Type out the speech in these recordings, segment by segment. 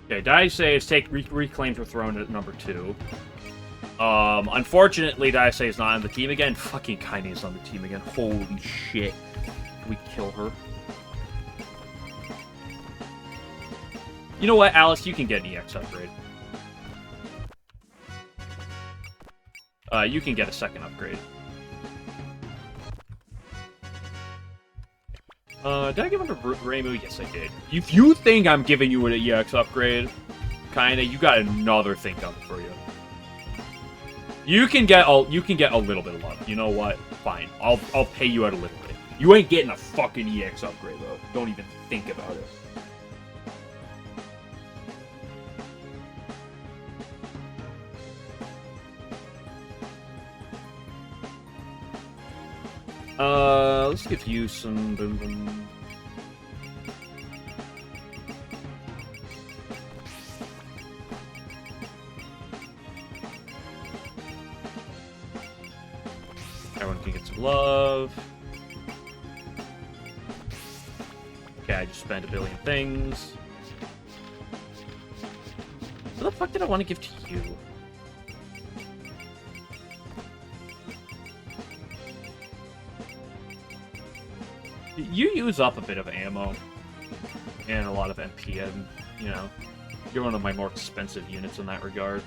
Okay, Daisei has reclaimed her throne at number 2. Unfortunately, Daisei is not on the team again. Fucking Kaine is on the team again. Holy shit. Can we kill her? You know what, Alice? You can get an EX upgrade. You can get a second upgrade. Did I give him to Reimu? Yes, I did. If you think I'm giving you an EX upgrade, kinda, you got another thing coming for you. You can get a little bit of love. You know what? Fine. I'll pay you out a little bit. You ain't getting a fucking EX upgrade though. Don't even think about it. Let's give you some boom boom. Everyone can get some love. Okay, I just spent a billion things. What the fuck did I want to give to you? You use up a bit of ammo and a lot of MP, and, you know, you're one of my more expensive units in that regard.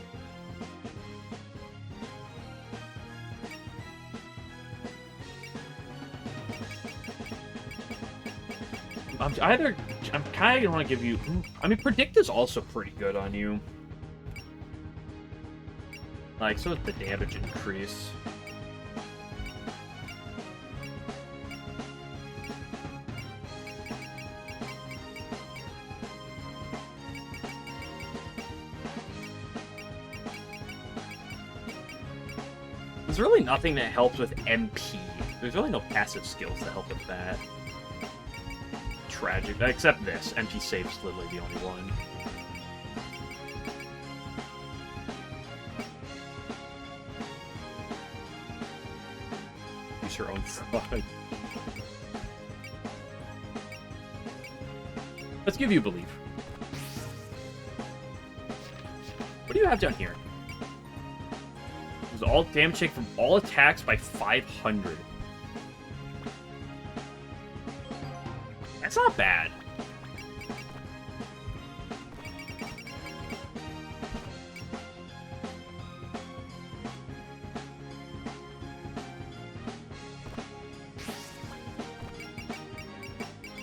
I'm kind of gonna want to give you. I mean, Predict is also pretty good on you. Like, so is the damage increase. There's really nothing that helps with MP. There's really no passive skills that help with that. Tragic. Except this. MP save is literally the only one. Use your own fraud. Let's give you Believe. What do you have down here? All damage take from all attacks by 500. That's not bad.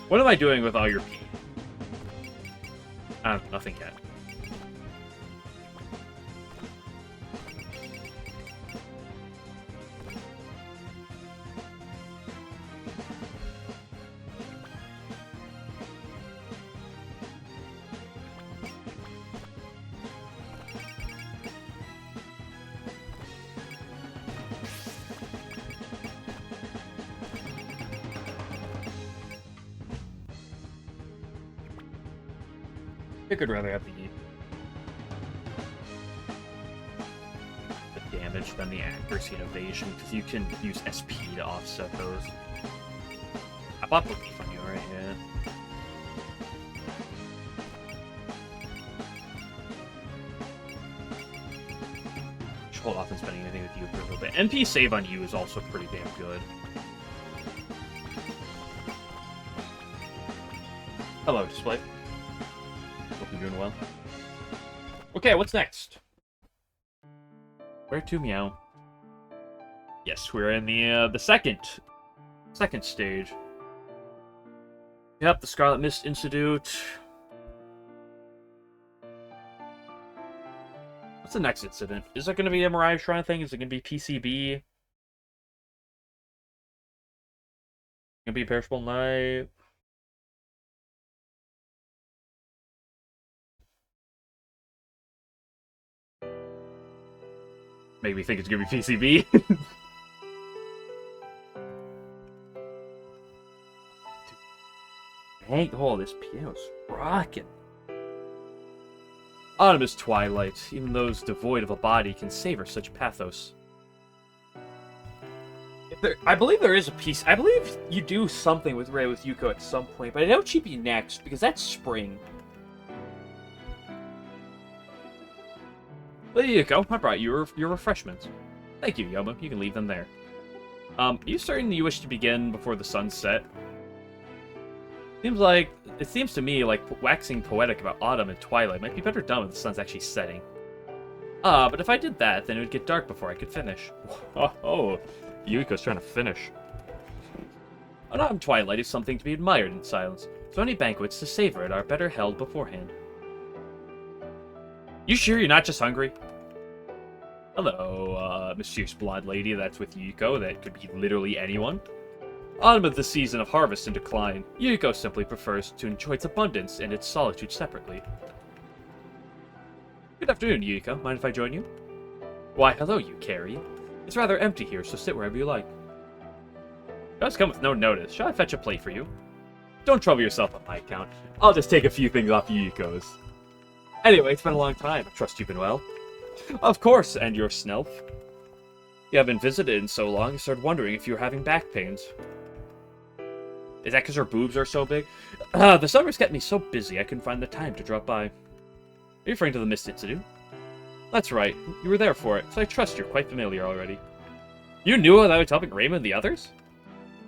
What am I doing with all your P? Nothing yet. I think I'd rather have the damage than the accuracy and evasion, because you can use SP to offset those. I bought Belief on you, right? Yeah. Just hold off on spending anything with you for a little bit. MP save on you is also pretty damn good. Hello, display. Hope you're doing well. Okay, what's next? Where to, meow? Yes, we're in the second stage. Yep, the Scarlet Mist Institute. What's the next incident? Is it going to be a Mirage Shrine thing? Is it going to be PCB? Going to be Perishable Knight? Make me think it's gonna be PCB. Dang, oh, this piano's rocking. Autumn is twilight. Even those devoid of a body can savor such pathos. I believe there is a piece. I believe you do something with Rei with Yuko at some point, but I doubt she'd be next because that's spring. There you go. I brought you your refreshments. Thank you, Yomo. You can leave them there. Are you certain you wish to begin before the sun set? It seems to me like waxing poetic about autumn and twilight might be better done when the sun's actually setting. But if I did that, then it would get dark before I could finish. Oh, Yuiko's trying to finish. An autumn twilight is something to be admired in silence, so any banquets to savor it are better held beforehand. You sure you're not just hungry? Hello, mysterious blonde lady that's with Yuiko. That could be literally anyone. Autumn is the season of harvest and decline. Yuiko simply prefers to enjoy its abundance and its solitude separately. Good afternoon, Yuiko. Mind if I join you? Why, hello, you Carrie. It's rather empty here, so sit wherever you like. You always come with no notice. Shall I fetch a plate for you? Don't trouble yourself on my account. I'll just take a few things off Yuiko's. Anyway, it's been a long time. I trust you've been well. Of course, and your Snelf. You haven't visited in so long, I started wondering if you were having back pains. Is that because her boobs are so big? The summer's kept me so busy I couldn't find the time to drop by. Are you referring to the Mist Incident? That's right. You were there for it, so I trust you're quite familiar already. You knew that I was helping Raymond and the others?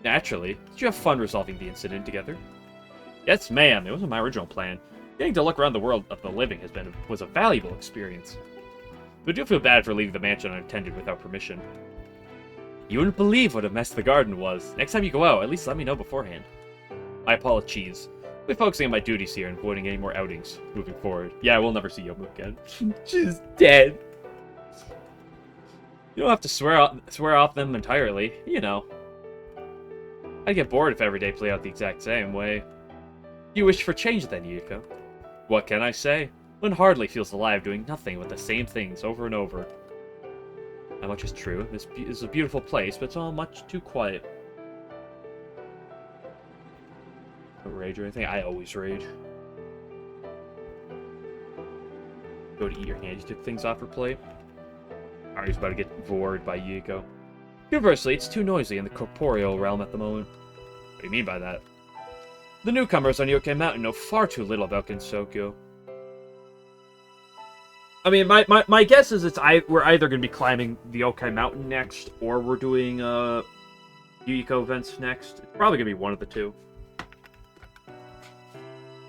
Naturally. Did you have fun resolving the incident together? Yes, ma'am. It wasn't my original plan. Getting to look around the world of the living was a valuable experience. But I do feel bad for leaving the mansion unattended without permission. You wouldn't believe what a mess the garden was. Next time you go out, at least let me know beforehand. My apologies. I'll be focusing on my duties here and avoiding any more outings moving forward. Yeah, we'll never see Yomu again. She's dead. You don't have to swear off them entirely, you know. I'd get bored if every day played out the exact same way. You wish for change then, Yuiko. What can I say? One hardly feels alive doing nothing but the same things over and over. How much is true? This is a beautiful place, but it's all much too quiet. Don't rage or anything? I always rage. Go to eat your hand. You took things off her plate. Ari's about to get bored by Yuiko. Conversely, it's too noisy in the corporeal realm at the moment. What do you mean by that? The newcomers on Yokai Mountain know far too little about Gensokyo. I mean, my guess is we're either going to be climbing the Yokai Mountain next, or we're doing Yuiko events next. It's probably going to be one of the two.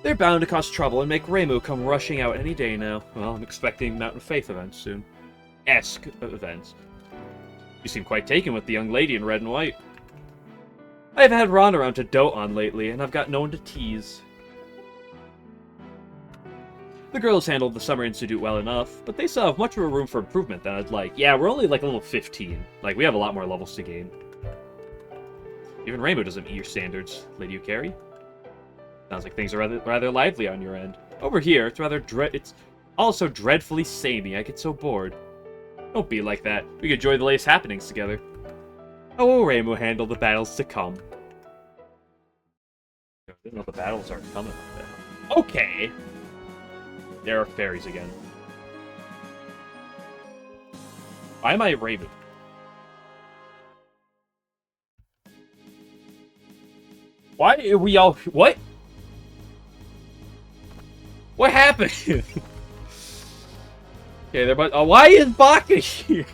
They're bound to cause trouble and make Reimu come rushing out any day now. Well, I'm expecting Mountain Faith events soon. Esque events. You seem quite taken with the young lady in red and white. I've had Ron around to dote on lately, and I've got no one to tease. The girls handled the Summer Institute well enough, but they still have much more room for improvement than I'd like. Yeah, we're only like level 15. Like, we have a lot more levels to gain. Even Rainbow doesn't meet your standards, Lady Yukari. Sounds like things are rather lively on your end. Over here, it's also dreadfully samey. I get so bored. Don't be like that. We could enjoy the latest happenings together. How will Reimu handle the battles to come? I didn't know the battles aren't coming like that. Okay! There are fairies again. Why am I Raven? Why are we all... What? What happened? Okay, they're about... why is Baka here?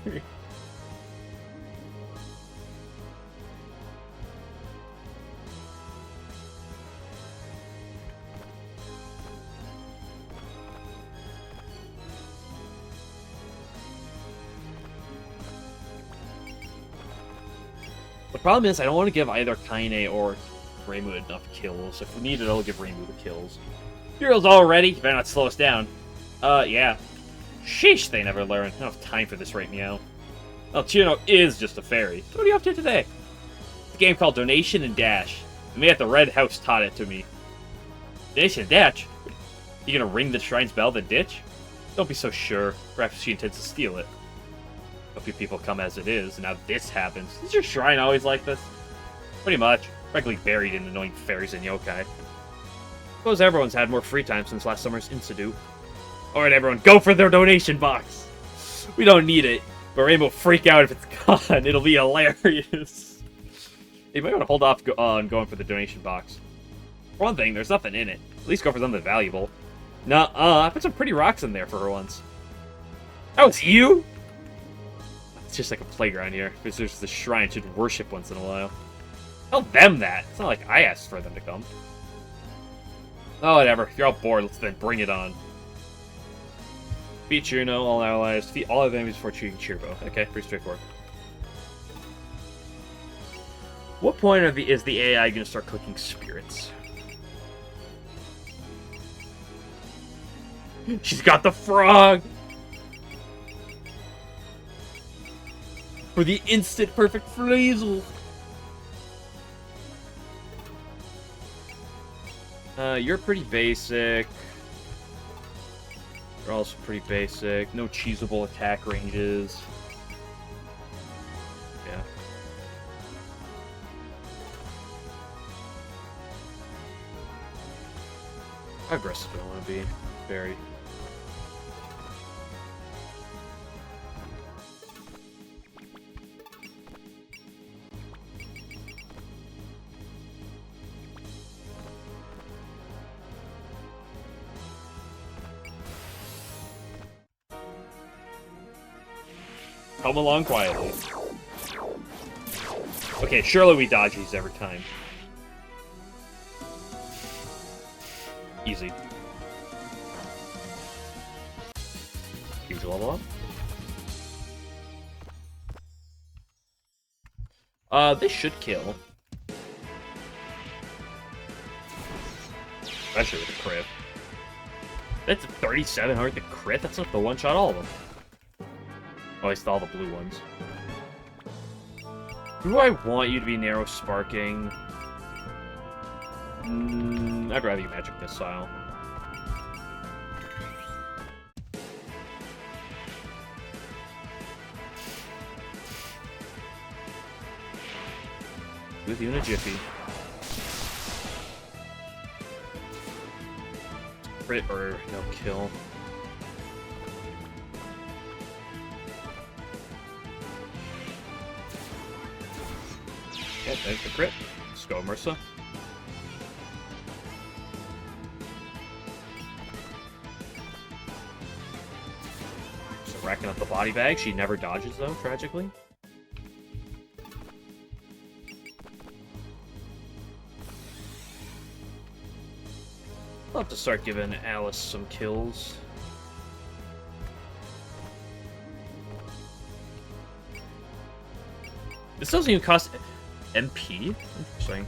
The problem is, I don't want to give either Kaine or Reimu enough kills. If we need it, I'll give Reimu the kills. Heroes all ready? You better not slow us down. Yeah. Sheesh, they never learn. I don't have time for this right meow. Well, Chino is just a fairy. So what are you up to today? It's a game called Donation and Dash. The man at the Red House taught it to me. Donation and Dash? You gonna ring the shrine's bell then ditch? Don't be so sure. Perhaps she intends to steal it. A few people come as it is, and now this happens. Is your shrine always like this? Pretty much. Regularly buried in annoying fairies and yokai. Suppose everyone's had more free time since last summer's Institute. Alright everyone, go for their donation box! We don't need it, but Rainbow will freak out if it's gone. It'll be hilarious. You might want to hold off on going for the donation box. For one thing, there's nothing in it. At least go for something valuable. Nuh-uh, I put some pretty rocks in there for her once. That was you? It's just like a playground here. There's the shrine should worship once in a while. Tell them that. It's not like I asked for them to come. Oh, whatever. If you're all bored, let's then bring it on. Beat Juno, all allies. Defeat all other enemies before treating Chirbo. Okay, pretty straightforward. What point is the AI going to start clicking spirits? She's got the frog! For the instant perfect phrasal! You're pretty basic. You're also pretty basic. No cheesable attack ranges. Yeah. How aggressive do I want to be? Very. Come along quietly. Okay, surely we dodge these every time. Easy. Huge level up. This should kill. Especially with the crit. That's 3,700 to crit? That's not the one-shot all of them. Oh, I still all the blue ones. Who do I want you to be narrow sparking? I'd rather you magic missile. With you in a jiffy. Crit or no kill. Okay, there's the crit. Let's go, Marissa. So racking up the body bag. She never dodges, though, tragically. I'll have to start giving Alice some kills. This doesn't even cost MP? Interesting.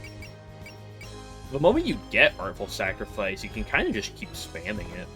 The moment you get Artful Sacrifice, you can kind of just keep spamming it.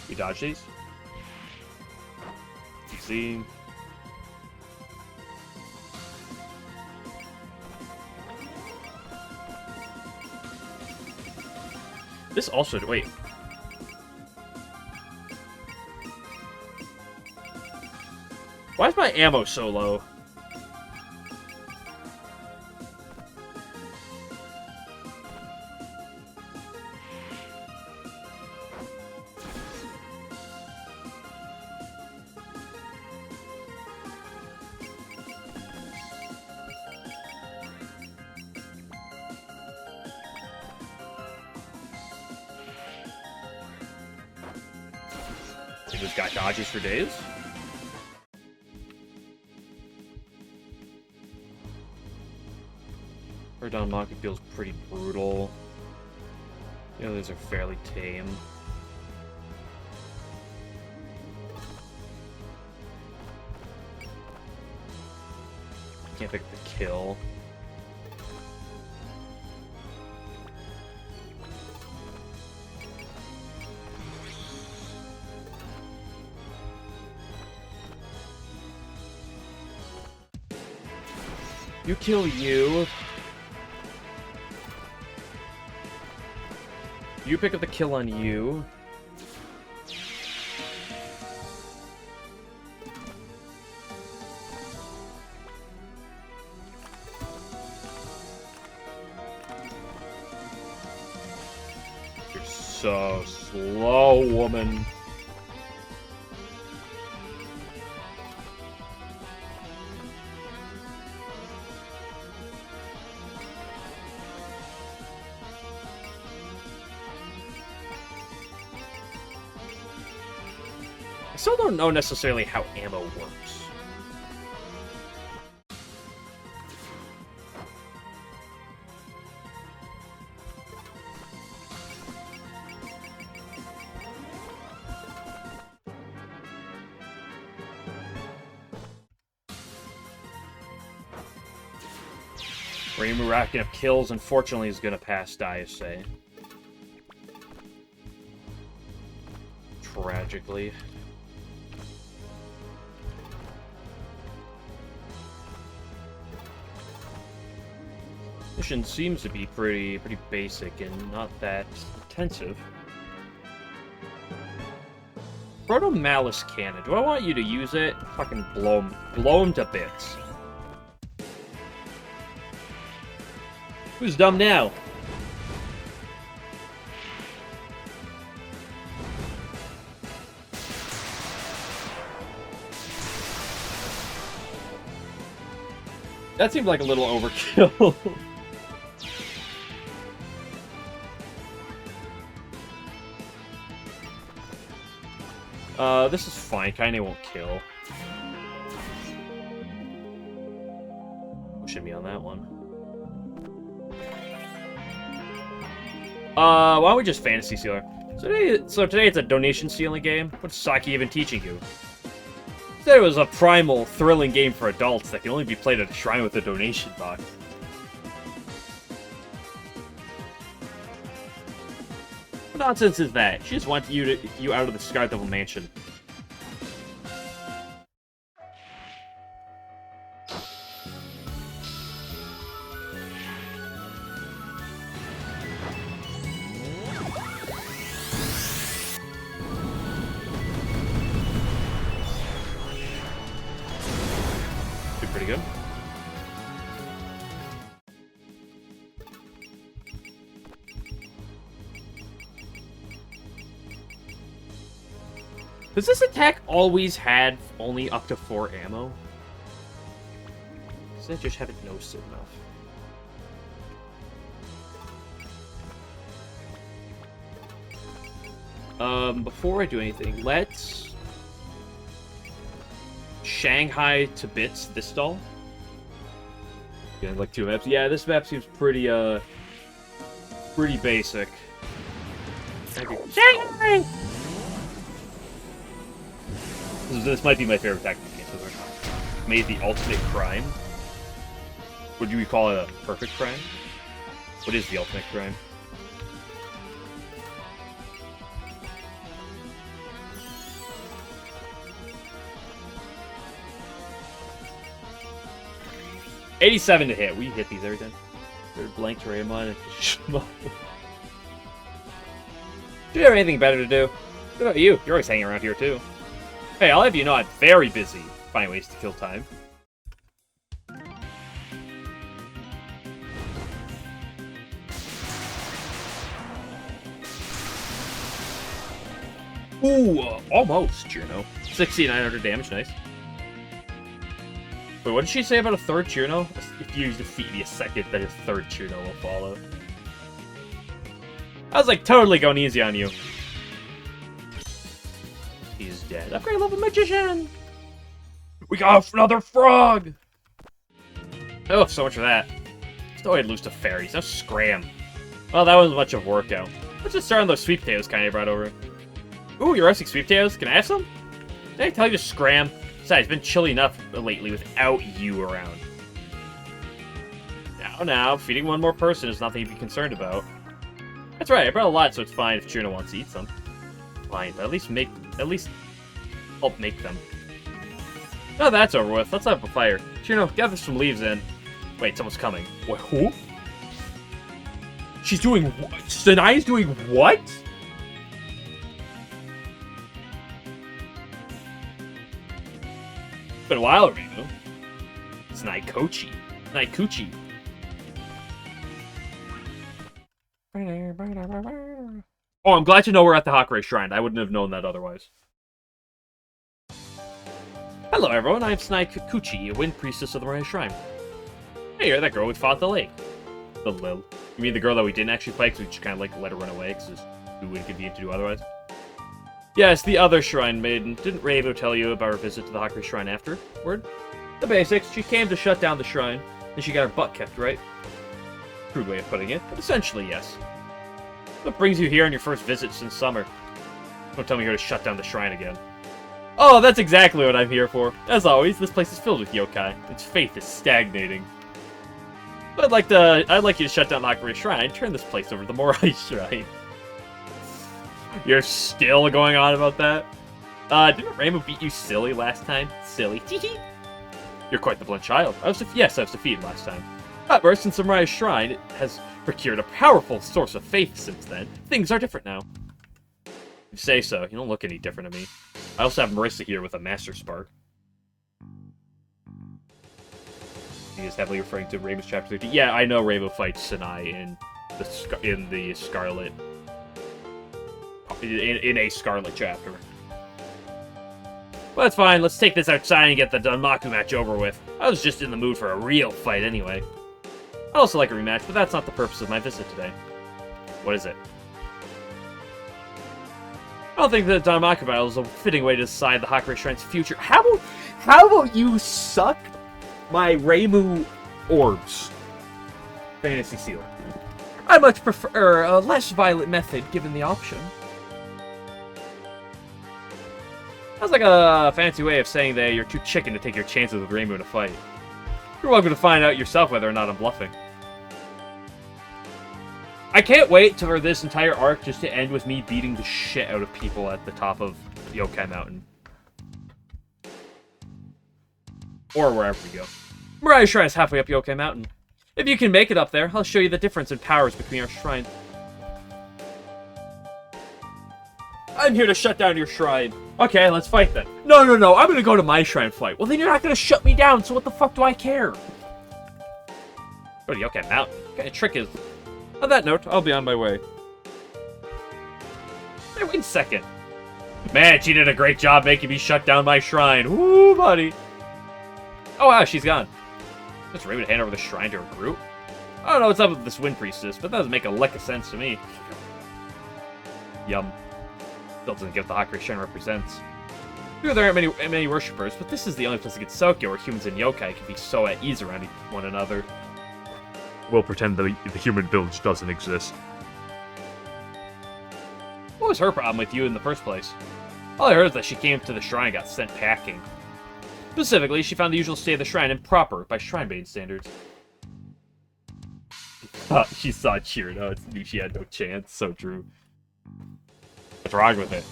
We dodge these. Easy. This also... Wait. Why is my ammo so low? This guy dodges for days. Her down market feels pretty brutal. The others are fairly tame. Can't pick the kill. You kill you. You pick up the kill on you. so slow, woman. I still don't know necessarily how ammo works. Reimu racking up kills, unfortunately, is gonna pass Diasay. Tragically. Mission seems to be pretty basic and not that intensive. Proto Malice Cannon. Do I want you to use it? Fucking blow him to bits. Who's dumb now? That seemed like a little overkill. This is fine. Kinda won't kill. Pushing me on that one. Why don't we just fantasy sealer? So today it's a donation stealing game. What's Saki even teaching you? Said it was a primal, thrilling game for adults that can only be played at a shrine with a donation box. What nonsense is that? She just wants you out of the Scar Devil Mansion. Pretty good. Does this attack always had only up to 4 ammo? Does I just haven't noticed it enough? Before I do anything, let's Shanghai to bits this stall. Yeah, like 2 maps. Yeah, this map seems pretty basic. Shanghai! This might be my favorite tactic in the game. Made the ultimate crime. Would you call it a perfect crime? What is the ultimate crime? $87 to hit. We hit these every time. Blank to Raymond. Do you have anything better to do? What about you? You're always hanging around here too. Hey, I'll have you know I'm very busy. Finding ways to kill time. Ooh, almost, Juno. 6,900 damage, nice. Wait, what did she say about a third Juno? If you defeat me a second, then a third Juno will follow. I was like totally going easy on you. He's dead. Upgrade level magician! We got another frog! Oh, so much for that. Still I'd lose to fairies. Now scram. Well, that wasn't much of a workout. Let's just start on those sweet potatoes kind of brought over. Ooh, you're roasting sweet potatoes? Can I have some? Did I tell you to scram? Besides, it's been chilly enough lately without you around. Now, feeding one more person is nothing to be concerned about. That's right, I brought a lot, so it's fine if Juno wants to eat some. Fine, but at least help make them. Oh, that's over with. Let's have a fire. Juno, gather some leaves in. Wait, someone's coming. What, who? She's doing what? Sanae's doing what? It's been a while, Reno. It's Naikochi. Naikuchi. Oh, I'm glad to know we're at the Hakurei Shrine. I wouldn't have known that otherwise. Hello, everyone. I'm Snai Kikuchi, a wind priestess of the Hakurei Shrine. Hey, you're that girl we fought at the lake. The Lil. You mean the girl that we didn't actually fight because we just kind of, like, let her run away because it's too inconvenient to do otherwise? Yes, the other shrine maiden. Didn't Reibo tell you about her visit to the Hakurei Shrine afterward? The basics. She came to shut down the shrine, and she got her butt kicked, right? Crude way of putting it, but essentially, yes. What brings you here on your first visit since summer? Don't tell me you're here to shut down the shrine again. Oh, that's exactly what I'm here for. As always, this place is filled with yokai. Its faith is stagnating. But I'd like you to shut down the Hakurei Shrine, turn this place over to the Morai Shrine. You're still going on about that? Didn't Rainbow beat you silly last time? Silly. Teehee. You're quite the blunt child. Yes, I was defeated last time. However, since the Morai Shrine has procured a powerful source of faith since then, things are different now. You say so. You don't look any different to me. I also have Marissa here with a Master Spark. He is heavily referring to Rainbow's Chapter 13. Yeah, I know Rainbow fights Sinai in the Scarlet... In a Scarlet chapter. Well, that's fine. Let's take this outside and get the Danmaku match over with. I was just in the mood for a real fight anyway. I'd also like a rematch, but that's not the purpose of my visit today. What is it? I don't think the Danmaku battle is a fitting way to decide the Hakurei Shrine's future. How about you suck my Reimu orbs? Fantasy Seal. I much prefer a less violent method, given the option. That's like a fancy way of saying that you're too chicken to take your chances with Reimu in a fight. You're welcome to find out yourself whether or not I'm bluffing. I can't wait for this entire arc just to end with me beating the shit out of people at the top of Yokai Mountain. Or wherever we go. Morai Shrine is halfway up Yokai Mountain. If you can make it up there, I'll show you the difference in powers between our shrine. I'm here to shut down your shrine. Okay, let's fight then. No, I'm gonna go to my shrine fight. Well, then you're not gonna shut me down, so what the fuck do I care? Go to Yokai Mountain. What kind of trick is... On that note, I'll be on my way. Hey, wait a second. Man, she did a great job making me shut down my shrine. Woo, buddy. Oh, wow, she's gone. Just ready to hand over the shrine to her group? I don't know what's up with this wind priestess, but that doesn't make a lick of sense to me. Yum. Still doesn't get what the Hakurei Shrine represents. Sure, there aren't many worshippers, but this is the only place in Gensokyo where humans and yokai can be so at ease around one another. We'll pretend the human village doesn't exist. What was her problem with you in the first place? All I heard is that she came to the shrine and got sent packing. Specifically, she found the usual state of the shrine improper by shrine maiden standards. She saw Chirito and knew she had no chance. So true. What's wrong with it?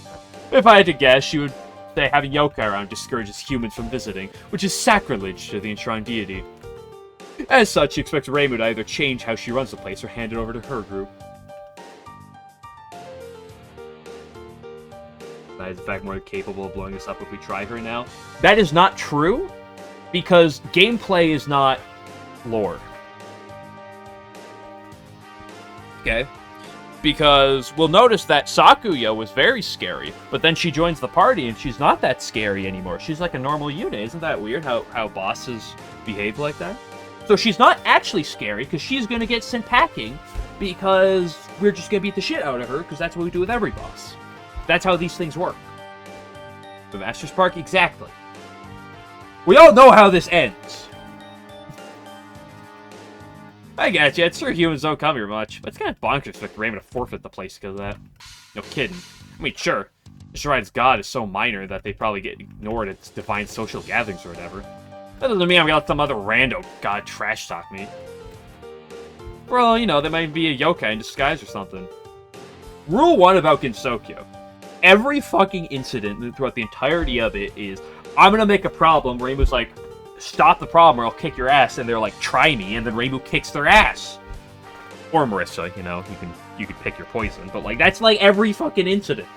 If I had to guess, she would say having yokai around discourages humans from visiting, which is sacrilege to the enshrined deity. As such, she expects Reimu to either change how she runs the place or hand it over to her group. That is, in fact, more capable of blowing us up if we try her now. That is not true, because gameplay is not lore. Okay? Because we'll notice that Sakuya was very scary, but then she joins the party and she's not that scary anymore. She's like a normal unit. Isn't that weird how bosses behave like that? So she's not actually scary, because she's going to get sent packing, because we're just going to beat the shit out of her, because that's what we do with every boss. That's how these things work. The Master Spark, exactly. We all know how this ends. I get you. It's sure humans don't come here much, but it's kind of bonkers to expect Raymond to forfeit the place because of that. No kidding. I mean, sure, the Shrine's god is so minor that they probably get ignored at divine social gatherings or whatever. That doesn't mean I'm gonna let some other rando god trash talk me. Well, you know, they might be a yokai in disguise or something. Rule 1 about Gensokyo. Every fucking incident throughout the entirety of it is, I'm gonna make a problem. Reimu's like, stop the problem or I'll kick your ass. And they're like, try me. And then Reimu kicks their ass. Or Marissa, you know, you can pick your poison. But like, that's like every fucking incident.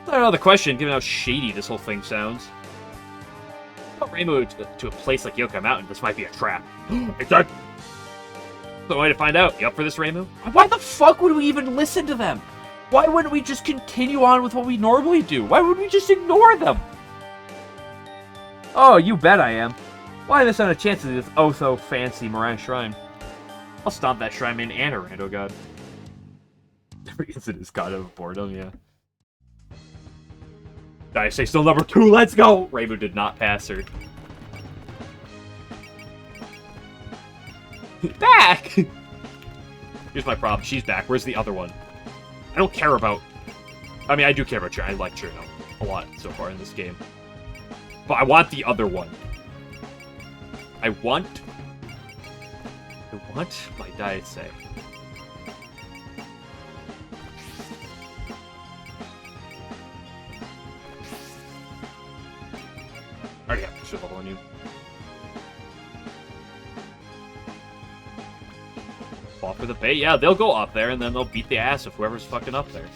I don't know the question, given how shady this whole thing sounds. Reimu to a place like Yokai Mountain, this might be a trap. It's a... So, way to find out. You up for this, Reimu? Why the fuck would we even listen to them? Why wouldn't we just continue on with what we normally do? Why would we just ignore them? Oh, you bet I am. Why miss out a chance of this oh-so-fancy Moran Shrine? I'll stomp that shrine in and a rando god. Every incident is god of boredom, yeah. Did I say still number 2? Let's go! Reimu did not pass her. Back! Here's my problem. She's back. Where's the other one? I don't care about... I mean, I do care about Chirino. I like Chirino a lot so far in this game. But I want the other one. I want my diet say. I already have pursuit level on you. Fall for the bait? Yeah, they'll go up there and then they'll beat the ass of whoever's fucking up there.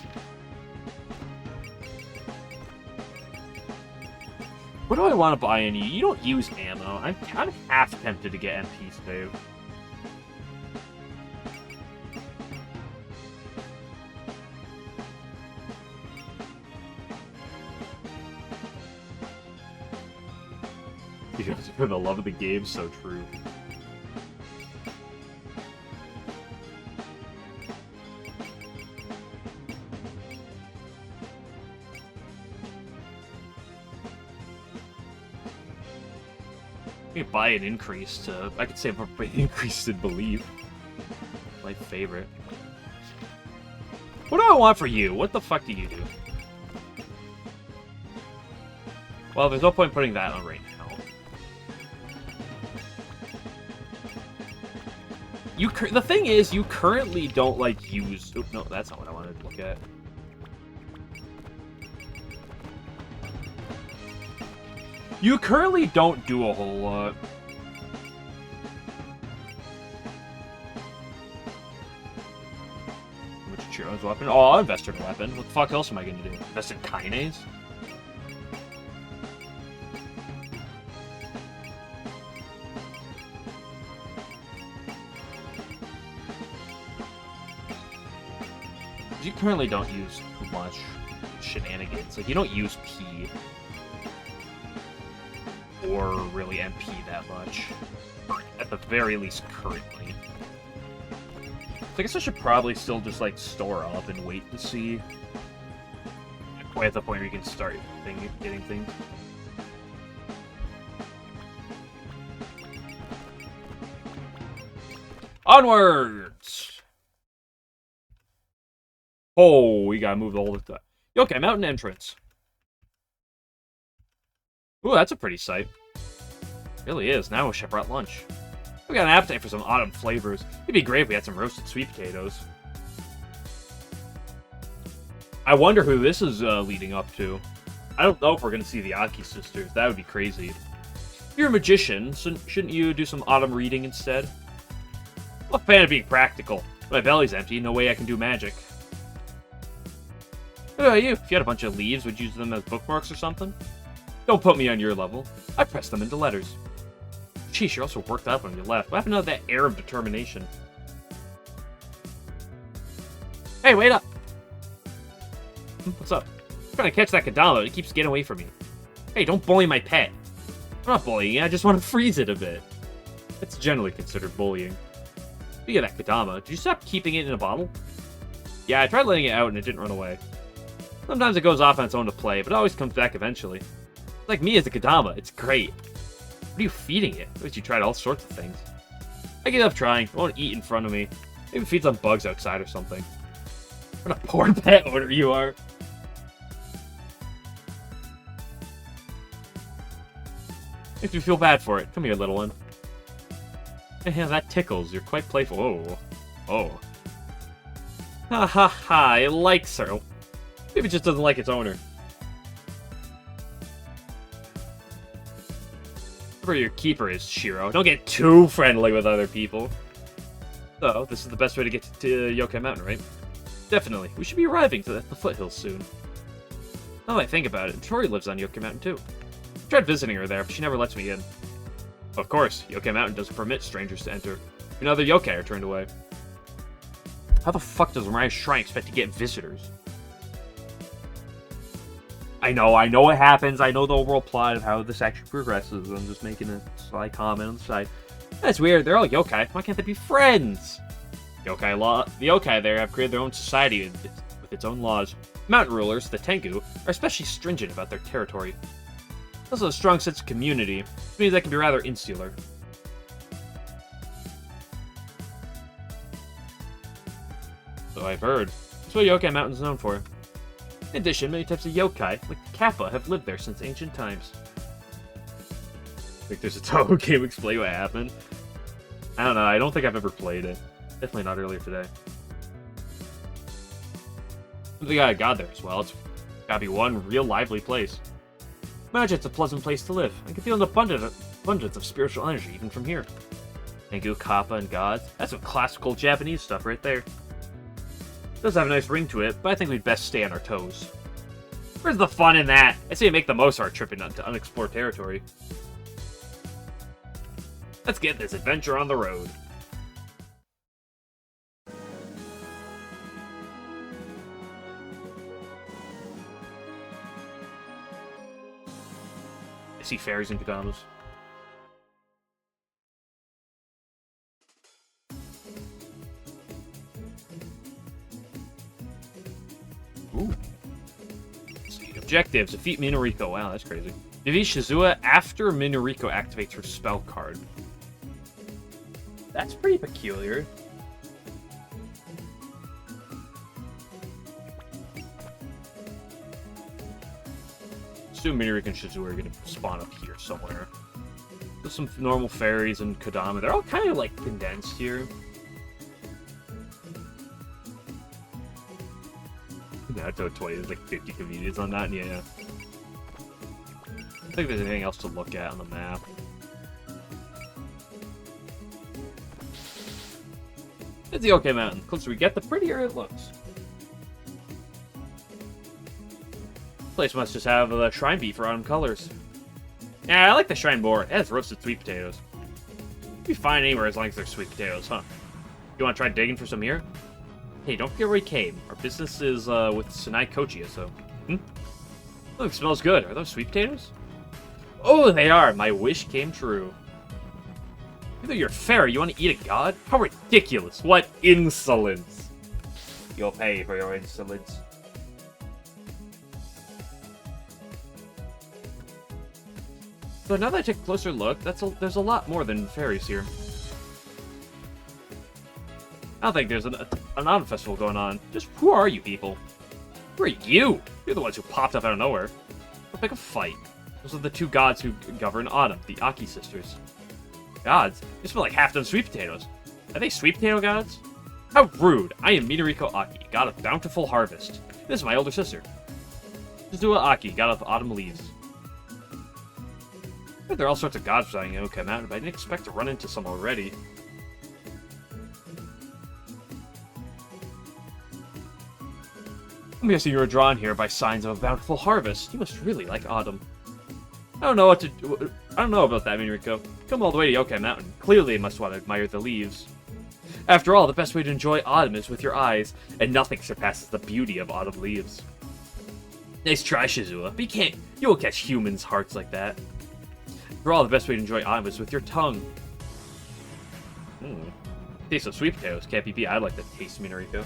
What do I want to buy in you? You don't use ammo. I'm kind of half tempted to get MP save. Because for the love of the game, so true. I could buy an increase to... I could say an increase in belief. My favorite. What do I want for you? What the fuck do you do? Well, there's no point putting that on right now. The thing is, you currently don't, like, use... Oop, no, that's not what I wanted to look at. You currently don't do a whole lot. Which Chirino's weapon? Oh, I'll invest in a weapon. What the fuck else am I gonna do? Invest in Kinase? You currently don't use too much shenanigans. Like, you don't use P or really MP that much. At the very least, currently. So I guess I should probably still just, like, store up and wait to see. Quite at the point where you can start getting things. Onwards! Oh, we gotta move the whole time. Okay, mountain entrance. Ooh, that's a pretty sight. Really is. Now I wish I brought lunch. We got an appetite for some autumn flavors. It'd be great if we had some roasted sweet potatoes. I wonder who this is leading up to. I don't know if we're gonna see the Aki sisters. That would be crazy. If you're a magician, shouldn't you do some autumn reading instead? I'm a fan of being practical. My belly's empty, no way I can do magic. What about you? If you had a bunch of leaves, would you use them as bookmarks or something? Don't put me on your level. I press them into letters. Geez, you're also worked up when you left. What happened to that air of determination? Hey, wait up! What's up? I'm trying to catch that Kadama. It keeps getting away from me. Hey, don't bully my pet. I'm not bullying you. I just want to freeze it a bit. It's generally considered bullying. Speaking of that Kadama, did you stop keeping it in a bottle? Yeah, I tried letting it out and it didn't run away. Sometimes it goes off on its own to play, but it always comes back eventually. It's like me as a Kadama. It's great. What are you feeding it? I bet you tried all sorts of things. I give up trying. It won't eat in front of me. Maybe it feeds on bugs outside or something. What a poor pet owner you are. Makes me feel bad for it. Come here, little one. Yeah, that tickles. You're quite playful. Oh. Oh. Ha ha ha. It likes her. Maybe it just doesn't like its owner. Whoever your keeper is, Shiro. Don't get too friendly with other people. So, this is the best way to get to Yokai Mountain, right? Definitely. We should be arriving to the foothills soon. Now that I think about it, Tori lives on Yokai Mountain too. I tried visiting her there, but she never lets me in. Of course, Yokai Mountain doesn't permit strangers to enter. Another yokai are turned away. How the fuck does Mariah's Shrine expect to get visitors? I know what happens. I know the overall plot of how this actually progresses. I'm just making a sly comment on the side. That's weird. They're all yokai. Why can't they be friends? The yokai there have created their own society with its own laws. Mountain rulers, the Tengu, are especially stringent about their territory. Also, a strong sense of community, which means they can be rather insular. So I've heard. That's what Yokai Mountain is known for. In addition, many types of yokai, like the Kappa, have lived there since ancient times. I think there's a Toho game explain what happened. I don't know, I don't think I've ever played it. Definitely not earlier today. They got a god there as well. It's gotta be one real lively place. Imagine it's a pleasant place to live. I can feel an abundance of spiritual energy even from here. Tengu, Kappa, and gods. That's some classical Japanese stuff right there. It does have a nice ring to it, but I think we'd best stay on our toes. Where's the fun in that? I say we make the most of our trip into unexplored territory. Let's get this adventure on the road. I see fairies and katanas. Ooh. Let's see. Objectives. Defeat Minariko. Wow, that's crazy. Defeat Shizua after Minariko activates her spell card. That's pretty peculiar. Assume Minariko and Shizua are going to spawn up here somewhere. There's some normal fairies and Kodama. They're all kind of like condensed here. Naruto 20, there's like 50 communities on that, yeah. I don't think there's anything else to look at on the map. It's the OK Mountain. The closer we get, the prettier it looks. This place must just have the shrine beat for autumn colors. Yeah, I like the shrine more. It has roasted sweet potatoes. You'd be fine anywhere as long as there's sweet potatoes, huh? You want to try digging for some here? Hey, don't forget where we came. Our business is with Sanai Kochia, so... Look, it smells good. Are those sweet potatoes? Oh, they are. My wish came true. Either you're a fairy, you want to eat a god? How ridiculous. What insolence. You'll pay for your insolence. So now that I take a closer look, there's a lot more than fairies here. I don't think there's an autumn festival going on. Just who are you people? Who are you? You're the ones who popped up out of nowhere. Don't pick a fight. Those are the two gods who govern autumn, the Aki sisters. Gods? They smell like half-done sweet potatoes. Are they sweet potato gods? How rude! I am Minariko Aki, god of bountiful harvest. This is my older sister. Shizua Aki, god of autumn leaves. There are all sorts of gods residing in OK Mountain, but I didn't expect to run into some already. I'm guessing you were drawn here by signs of a bountiful harvest. You must really like autumn. I don't know about that, Minariko. Come all the way to Yokai Mountain. Clearly, you must want to admire the leaves. After all, the best way to enjoy autumn is with your eyes, and nothing surpasses the beauty of autumn leaves. Nice try, Shizua, but you won't catch humans' hearts like that. After all, the best way to enjoy autumn is with your tongue. Taste of sweet potatoes can't be beat. I'd like to taste Minariko.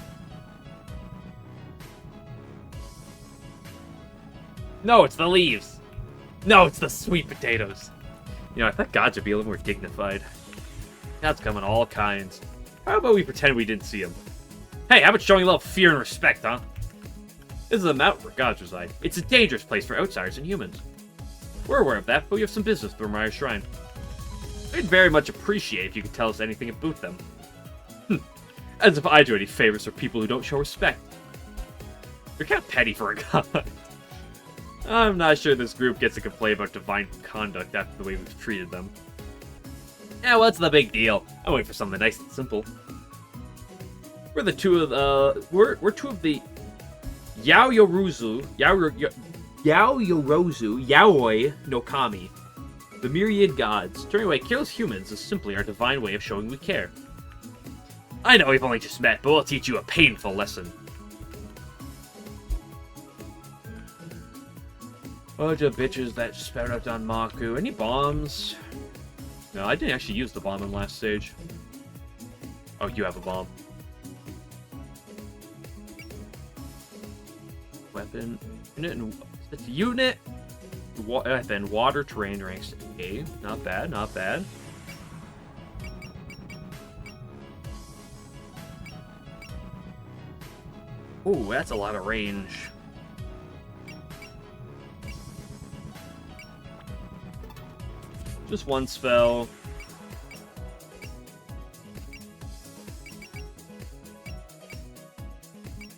No, it's the leaves. No, it's the sweet potatoes. You know, I thought gods would be a little more dignified. Gods come in all kinds. How about we pretend we didn't see them? Hey, how about showing a little fear and respect, huh? This is a mountain where gods reside. It's a dangerous place for outsiders and humans. We're aware of that, but we have some business with Mariah's Shrine. I'd very much appreciate if you could tell us anything about them. As if I do any favors for people who don't show respect. You're kind of petty for a god. I'm not sure this group gets to complain about divine conduct after the way we've treated them. Yeah, what's the big deal? I'm waiting for something nice and simple. We're two of the Yaoyorozu Yaoi no Kami. The myriad gods. Turning away careless humans is simply our divine way of showing we care. I know we've only just met, but we'll teach you a painful lesson. Bunch of bitches that spout out on Maku. Any bombs? No, I didn't actually use the bomb in last stage. Oh, you have a bomb. Weapon. Unit and... It's unit! Then water terrain ranks A. Not bad, not bad. Ooh, that's a lot of range. Just one spell.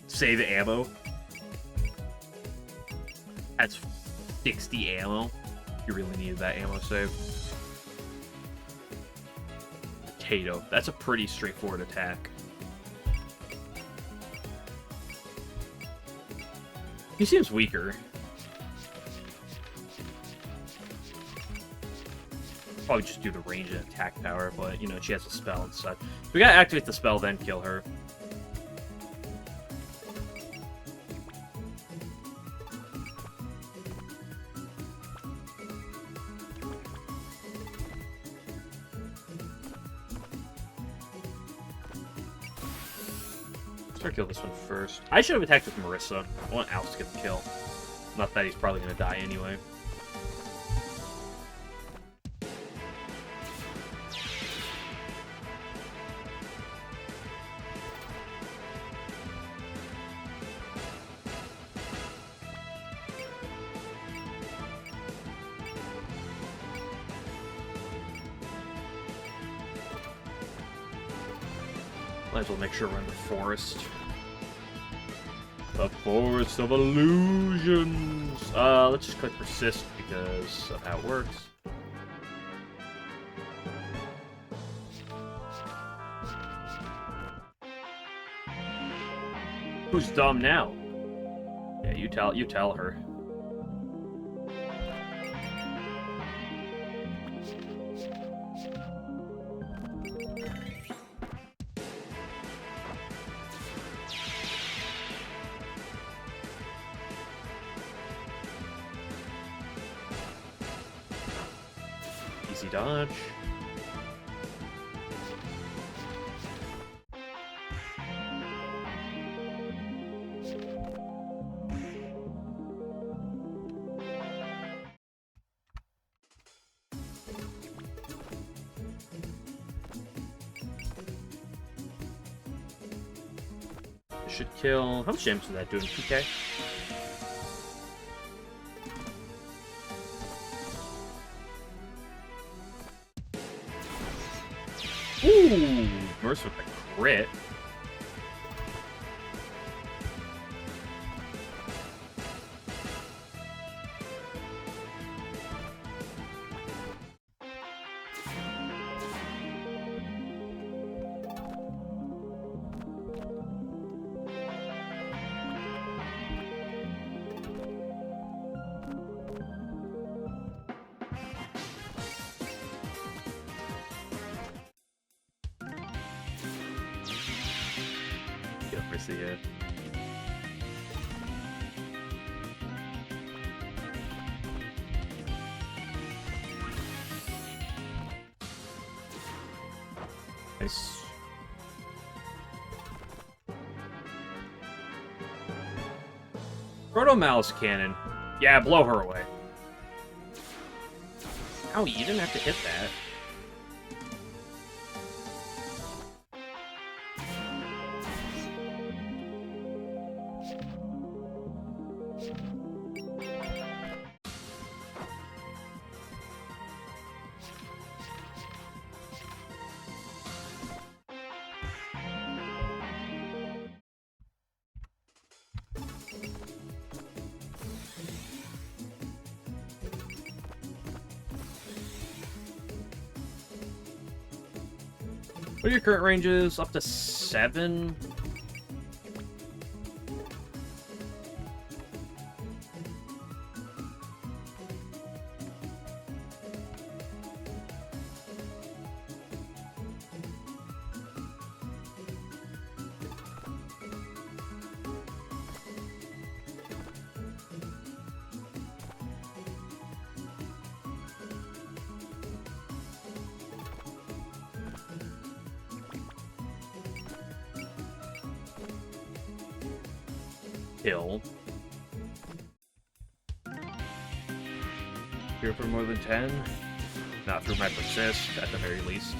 Save ammo. That's 60 ammo. You really needed that ammo save. Potato. That's a pretty straightforward attack. He seems weaker. Probably just do the range and attack power, but, you know, she has a spell and such. We gotta activate the spell, then kill her. Let's kill this one first. I should have attacked with Marissa. I want Alf to get the kill. Not that he's probably gonna die anyway. Might as well make sure we're in the forest. The Forest of Illusions! Let's just click Persist because of how it works. Who's dumb now? Yeah, you tell her. Easy dodge. This should kill... How much damage is that doing? 2k? Ooh, Mercy with a crit. See it. Nice. Proto Mouse Cannon. Yeah, blow her away. Ow, you didn't have to hit that. What are your current ranges? Up to 7? kill. Here for more than 10? Not through my persist, at the very least.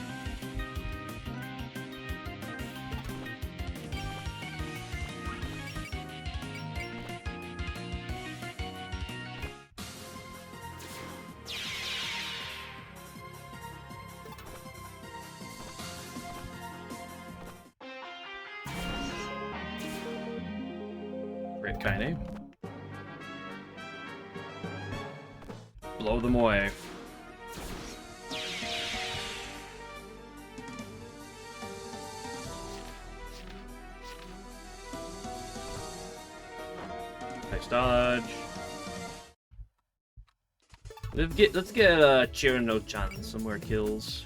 Great Kaine. Blow them away. Nice dodge. Let's get Chirino-chan some more kills.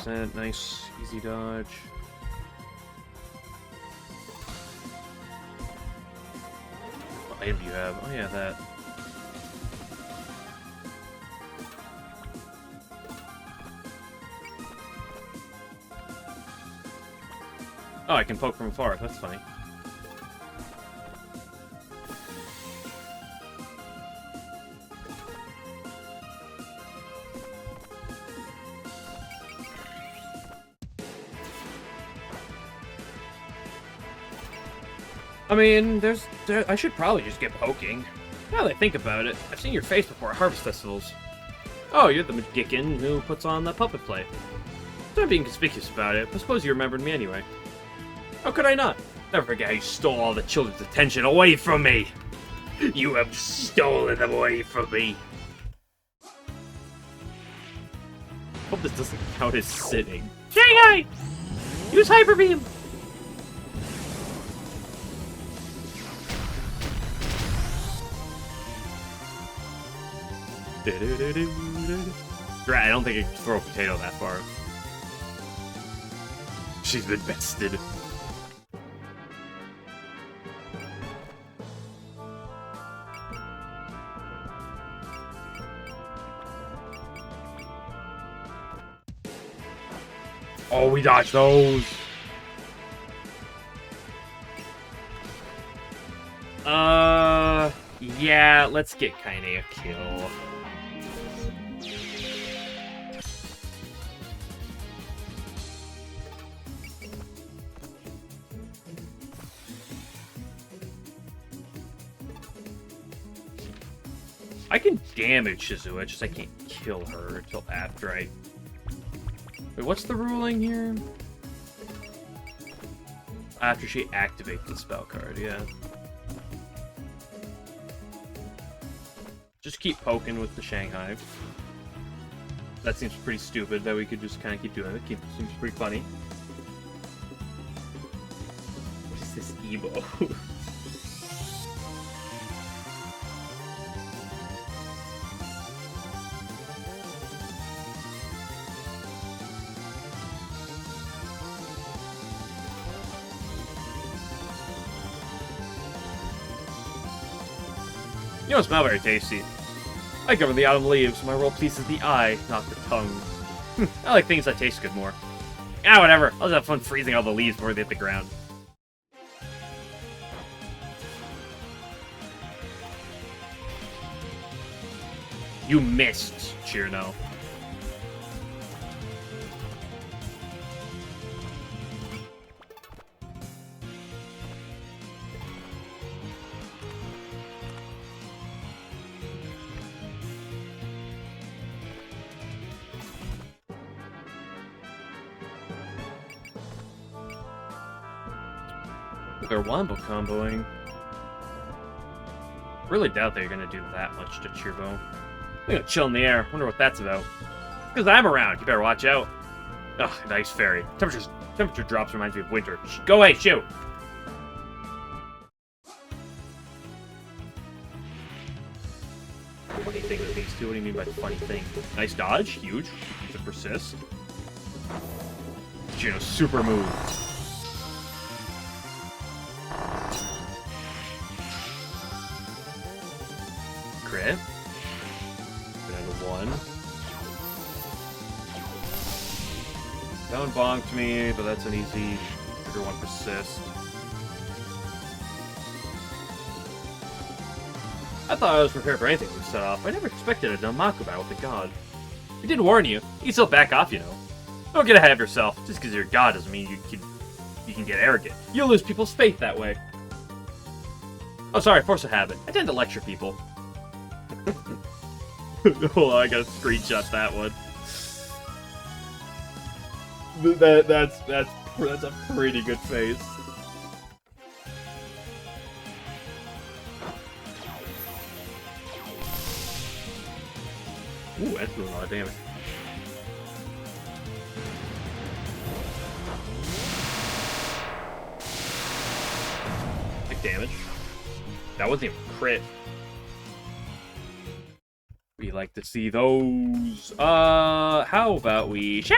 %, nice, easy dodge. What item do you have? Oh yeah, that. Oh, I can poke from afar. That's funny. I mean, I should probably just get poking. Now that I think about it, I've seen your face before at harvest festivals. Oh, you're the magician who puts on the puppet play. Not being conspicuous about it, but suppose you remembered me anyway. How could I not? Never forget how you stole all the children's attention away from me! You have stolen them away from me! Hope this doesn't count as sitting. Shanghai! Use Hyper Beam! Right, I don't think I can throw a potato that far. She's been bested. Oh, we dodged those. Yeah, let's get Kaine a kill. I can damage Shizue, just I can't kill her until after I... Wait, what's the ruling here? After she activates the spell card, yeah. Just keep poking with the Shanghai. That seems pretty stupid that we could just kind of keep doing it. Seems pretty funny. What's this Ebo? You don't smell very tasty. I govern the autumn leaves. My role pleases the eye, not the tongue. I like things that taste good more. Ah, whatever. I'll just have fun freezing all the leaves before they hit the ground. You missed, Chirino. They're wombo comboing. Really doubt they're gonna do that much to Chirbo. I'm gonna chill in the air. Wonder what that's about. Because I'm around. You better watch out. Ugh, nice fairy. Temperature drops reminds me of winter. Go away, shoot! Funny thing with these two. What do you mean by funny thing? Nice dodge. Huge. To persist. Chirino's super move. Crit. bonked me, but that's an easy trigger one persist. I thought I was prepared for anything we set off. I never expected a Danmaku battle with a god. We did warn you. You can still back off, you know. Don't get ahead of yourself. Just because you're a god doesn't mean you can get arrogant. You'll lose people's faith that way. Oh, sorry, force of habit. I tend to lecture people. Hold on, I gotta screenshot that one. That's a pretty good face. Ooh, that's doing a lot of damage. Big damage. That wasn't even a crit. We like to see those. How about we shine?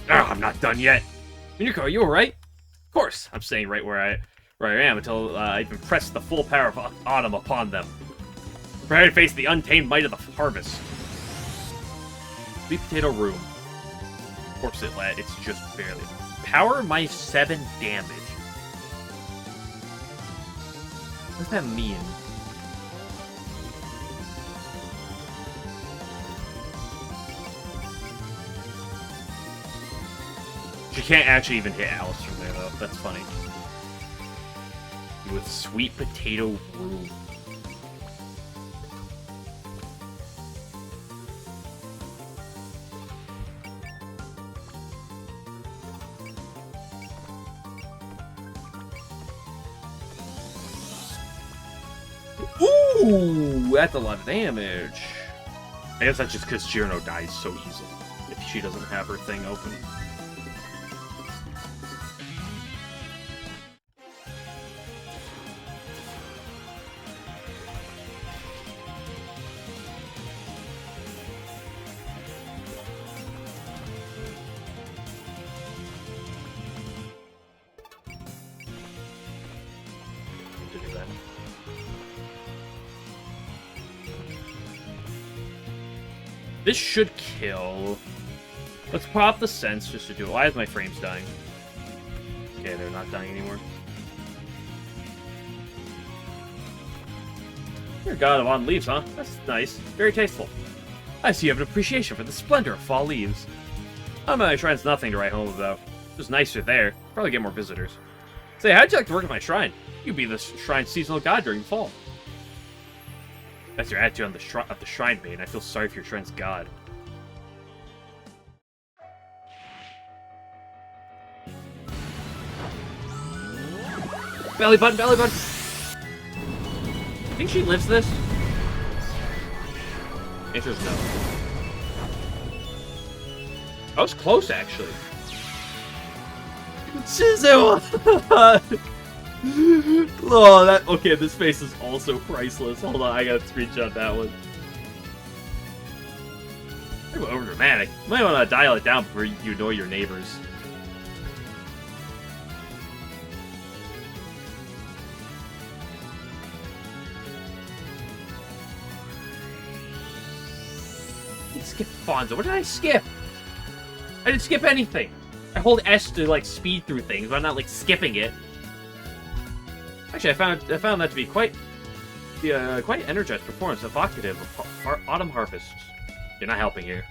I'm not done yet. Minako, are you alright? Of course, I'm staying right where I am until I can press the full power of autumn upon them. Prepare to face the untamed might of the harvest. Sweet potato room. Of course it's just barely. Power minus 7 damage. What does that mean? She can't actually even hit Alice from there, though. That's funny. With sweet potato room. Ooh, that's a lot of damage. I guess that's just because Jirno dies so easily if she doesn't have her thing open. This should kill. Let's pop the sense just to do it. Why is my frames dying? Okay, they're not dying anymore. You're a god of autumn leaves, huh? That's nice. Very tasteful. I see you have an appreciation for the splendor of fall leaves. My shrine's nothing to write home about. It was nicer there. Probably get more visitors. Say, how'd you like to work at my shrine? You'd be the shrine's seasonal god during the fall. That's your attitude on the shrine, Maiden. I feel sorry for your shrine's god. Belly button, belly button! Think she lives this? Answer's no. I was close, actually. Shizu! Oh, that okay. This face is also priceless. Hold on, I gotta screenshot that one. Pretty over dramatic. You might want to dial it down before you annoy your neighbors. Skip Fonzo. What did I skip? I didn't skip anything. I hold S to like speed through things, but I'm not like skipping it. Actually, I found that to be quite energized performance, evocative of autumn harvests. You're not helping here.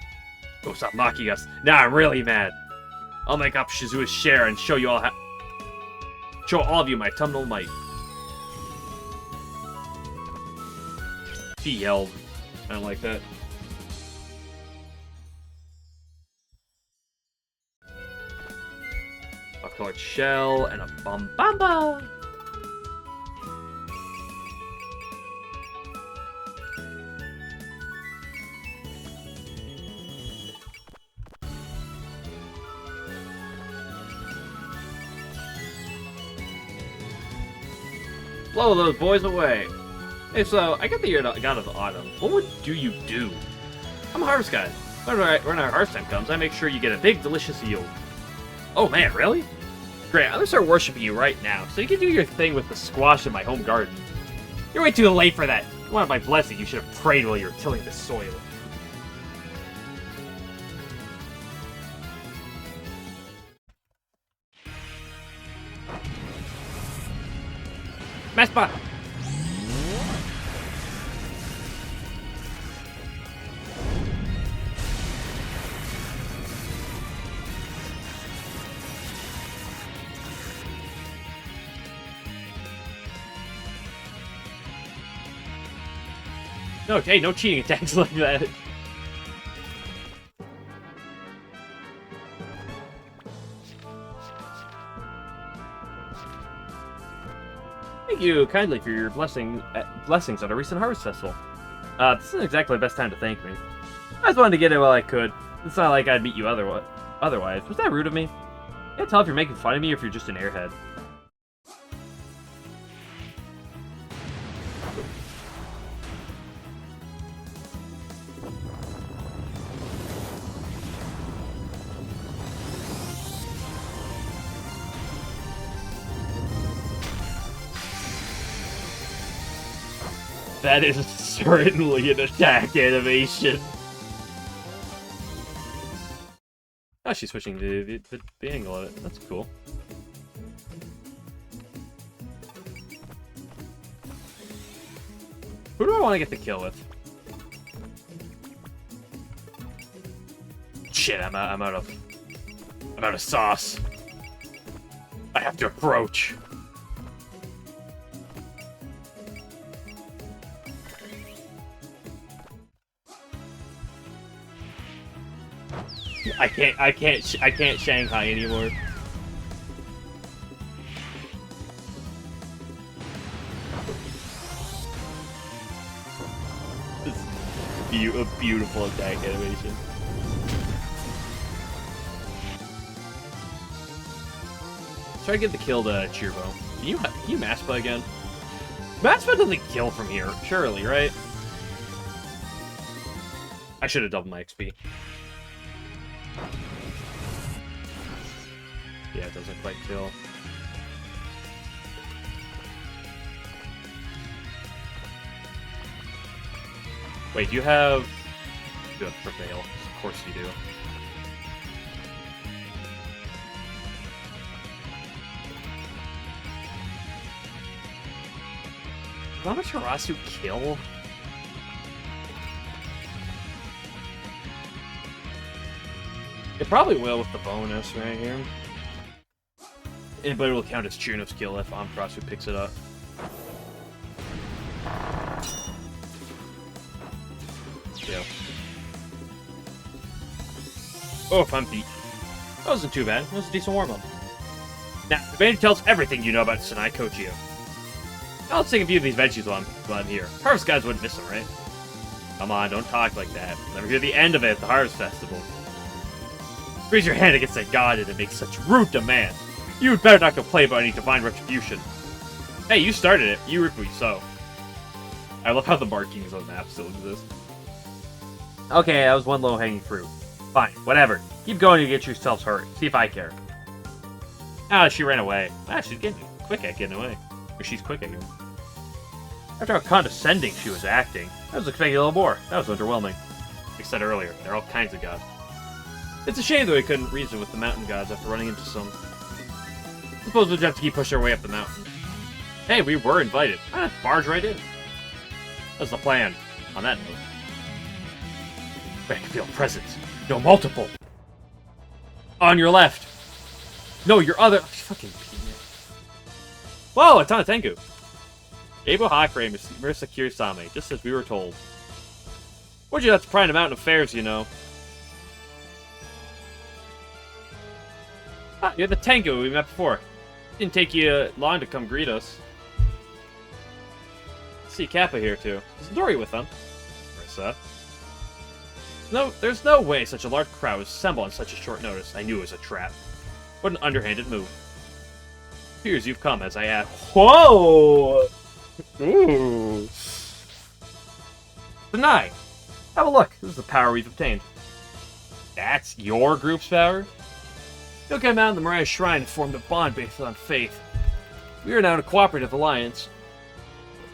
Go stop mocking us. Now I'm really mad. I'll make up Shizua's share and show all of you my autumnal might. She yelled. I don't like that. A colored shell and a Bombamba. Blow those boys away. Hey, so, I get that you're a god of the autumn. What do you do? I'm a harvest god. When our harvest time comes, I make sure you get a big, delicious yield. Oh man, really? Great, I'm gonna start worshiping you right now, so you can do your thing with the squash in my home garden. You're way too late for that. You wanted my blessing, you should have prayed while you were tilling the soil. Mass bot! No, hey, no cheating attacks like that. Thank you kindly for your blessings at a recent harvest festival. This isn't exactly the best time to thank me. I just wanted to get it while I could. It's not like I'd meet you otherwise. Was that rude of me? I can't tell if you're making fun of me or if you're just an airhead. That is certainly an attack animation. Oh, she's switching the angle of it. That's cool. Who do I want to get the kill with? Shit, I'm out of sauce. I have to approach. I can't Shanghai anymore. This is a beautiful attack animation. Try to get the kill to Cheerbo. Can you Maspa again? Maspa doesn't kill from here, surely, right? I should have doubled my XP. Yeah, it doesn't quite kill. Wait, you have Prevail. Of course you do. How much Harasu kill? It probably will with the bonus right here. But it will count as Chuno's kill if Amaterasu picks it up. Yeah. Oh, if I'm beat. That wasn't too bad. That was a decent warm-up. Now, the Maiden tells everything you know about Sanai Kochio. Now let's take a few of these veggies while I'm here. Harvest guys wouldn't miss them, right? Come on, don't talk like that. Never hear the end of it at the Harvest Festival. Raise your hand against that god and make such rude demands. You had better not complain about any divine retribution. Hey, you started it. You reap what you sow. I love how the markings on the map still exist. Okay, that was one low-hanging fruit. Fine, whatever. Keep going to get yourselves hurt. See if I care. Ah, she ran away. Ah, she's getting quick at getting away. Or she's quick at getting away. After how condescending she was acting, I was expecting a little more. That was underwhelming. Like I said earlier, there are all kinds of gods. It's a shame that we couldn't reason with the mountain gods after running into some. I suppose we'll just have to keep pushing our way up the mountain. Hey, we were invited. Barge right in. That's the plan. On that note. I can feel presence. No, multiple. On your left. No, your other. Fucking. Whoa, a ton of Tengu. Abo Hakure, Marissa Kirisame, just as we were told. What'd you have to pry in the mountain affairs, you know? Ah, you're the Tengu we met before. Didn't take you long to come greet us. See Kappa here too. Is Dory with them? Marissa. No, there's no way such a large crowd would assemble on such a short notice. I knew it was a trap. What an underhanded move. Here's you've come as I asked. Whoa! Ooh. Deny. Have a look. This is the power we've obtained. That's your group's power? You'll come out in the Mariah Shrine and formed a bond based on faith. We are now in a cooperative alliance.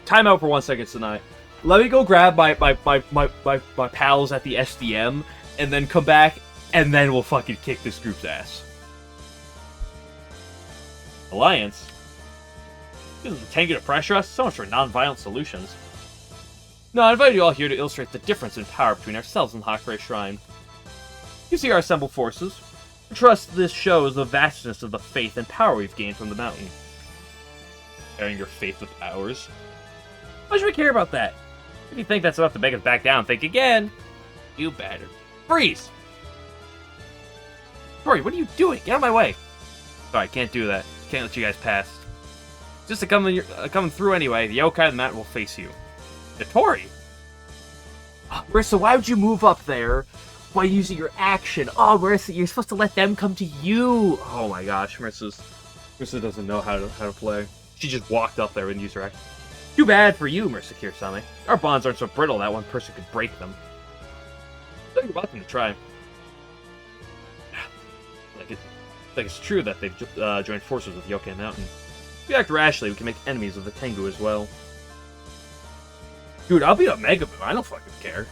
time out for 1 second tonight. Let me go grab my pals at the SDM, and then come back, and then we'll fucking kick this group's ass. Alliance? Isn't the Tengu to pressure us? So much for non-violent solutions. No, I invited you all here to illustrate the difference in power between ourselves and the Hakurei Shrine. You see our assembled forces. I trust this shows the vastness of the faith and power we've gained from the mountain. Pairing your faith with ours? Why should we care about that? If you think that's enough to make us back down, think again. You better. Freeze! Tori, what are you doing? Get out of my way! Sorry, can't do that. Can't let you guys pass. Just to coming through anyway, the yokai of the mountain will face you. Tori! Marissa, why would you move up there by using your action? Oh, Marissa, you're supposed to let them come to you. Oh my gosh, Marissa doesn't know how to play. She just walked up there and used her action. Too bad for you, Marissa Kirsame. Our bonds aren't so brittle that one person could break them. So you're welcome to try. Like it's true that they've joined forces with Yokai Mountain. If we act rashly, we can make enemies of the Tengu as well. Dude, I'll beat up Mega Boo. I don't fucking care.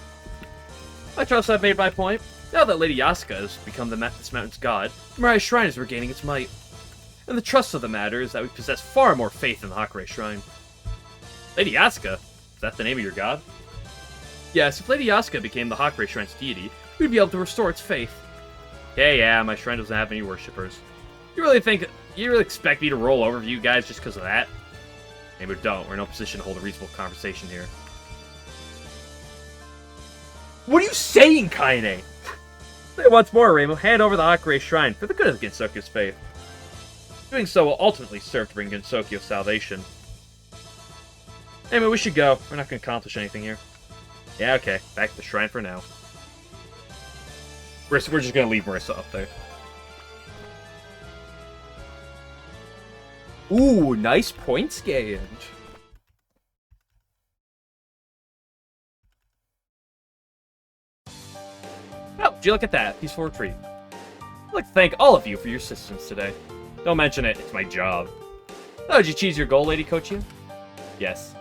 I trust I've made my point. Now that Lady Yasuka has become this mountain's god, the Mirai Shrine is regaining its might. And the trust of the matter is that we possess far more faith in the Hakurei Shrine. Lady Yasuka? Is that the name of your god? Yes, if Lady Yasuka became the Hakurei Shrine's deity, we'd be able to restore its faith. Yeah, my shrine doesn't have any worshippers. You really expect me to roll over you guys just because of that? Maybe don't. We're in no position to hold a reasonable conversation here. What are you saying, Kaine? Say once more, Reimu. Hand over the Hakurei Shrine for the good of the Gensokyo's faith. Doing so will ultimately serve to bring Gensokyo salvation. Anyway, we should go. We're not going to accomplish anything here. Yeah, okay. Back to the shrine for now. We're just going to leave Marissa up there. Ooh, nice points gained. Oh, would you look at that? Peaceful retreat. I'd like to thank all of you for your assistance today. Don't mention it, it's my job. Oh, did you choose your goal, Lady Kochia? Yes.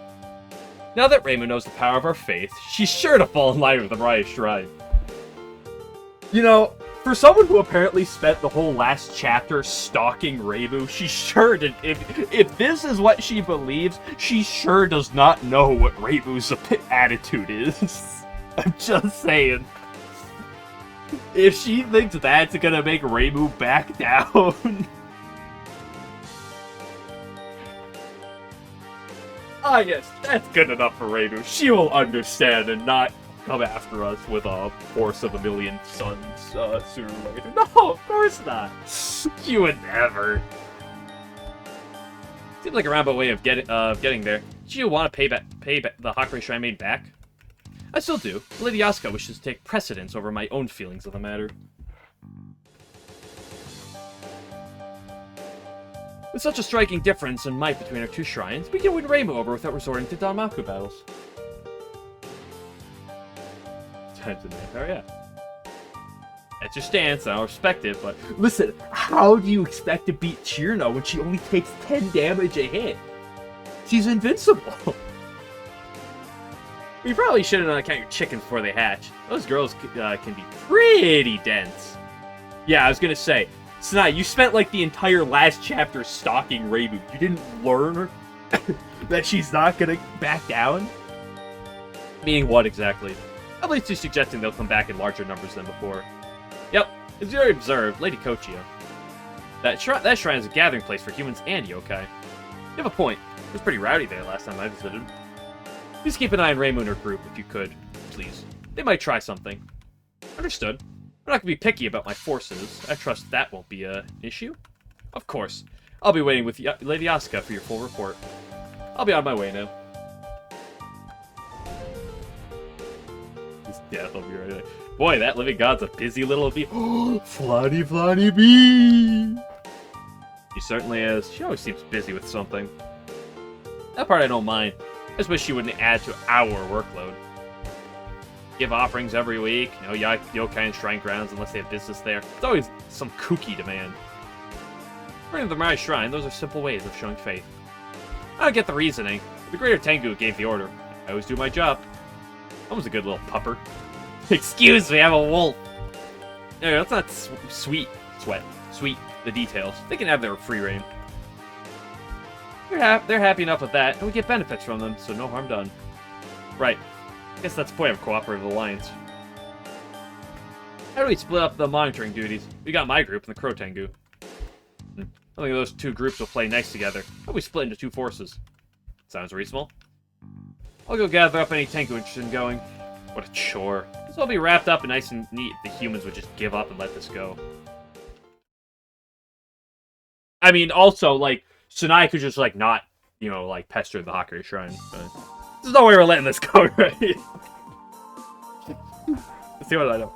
Now that Reimu knows the power of our faith, she's sure to fall in line with the Mirai Shrine. You know, for someone who apparently spent the whole last chapter stalking Reimu, she sure did. If this is what she believes, she sure does not know what Reimu's attitude is. I'm just saying. If she thinks that's gonna make Reimu back down... Ah, yes, that's good enough for Reimu. She will understand and not come after us with a force of 1,000,000 suns sooner or later. No, of course not. She would never. Seems like a roundabout way of getting there. Do you want to pay the Hakurei Shrine Maid back? I still do. Lady Yasuka wishes to take precedence over my own feelings of the matter. With such a striking difference in might between our two shrines, we can win Reimu over without resorting to Danmaku battles. Oh yeah. That's your stance, I'll respect it, but listen, how do you expect to beat Chirno when she only takes 10 damage a hit? She's invincible. You probably shouldn't count your chickens before they hatch. Those girls can be pretty dense. Yeah, I was gonna say, Sanai, you spent like the entire last chapter stalking Reimu. You didn't learn that she's not gonna back down? Meaning what exactly? At least you're suggesting they'll come back in larger numbers than before. Yep, as you already observed, Lady Kochia. That shrine is a gathering place for humans and yokai. You have a point. It was pretty rowdy there last time I visited. Please keep an eye on Reimu and her group if you could, please. They might try something. Understood. I'm not gonna be picky about my forces. I trust that won't be an issue. Of course. I'll be waiting with Lady Yasuka for your full report. I'll be on my way now. Yeah, I'll be right there. Boy, that living god's a busy little bee. Flotty bee! She certainly is. She always seems busy with something. That part I don't mind. I just wish she wouldn't add to our workload. Give offerings every week, yokai and shrine grounds unless they have business there. It's always some kooky demand. According to the Mirai Shrine, those are simple ways of showing faith. I don't get the reasoning. The Greater Tengu gave the order. I always do my job. That was a good little pupper. Excuse me, I'm a wolf. No, that's not sweet. Sweet. The details. They can have their free reign. They're happy enough with that, and we get benefits from them, so no harm done. Right. I guess that's the point of cooperative alliance. How do we split up the monitoring duties? We got my group and the Crow Tengu. I think those two groups will play nice together. How do we split into two forces? Sounds reasonable. I'll go gather up any Tengu interested in going. What a chore. This will all be wrapped up and nice and neat. The humans would just give up and let this go. I mean, also, like, Sanai could just, like, not, you know, like, pester the Hakurei Shrine. But there's no way we're letting this go, right? Let's see what I know.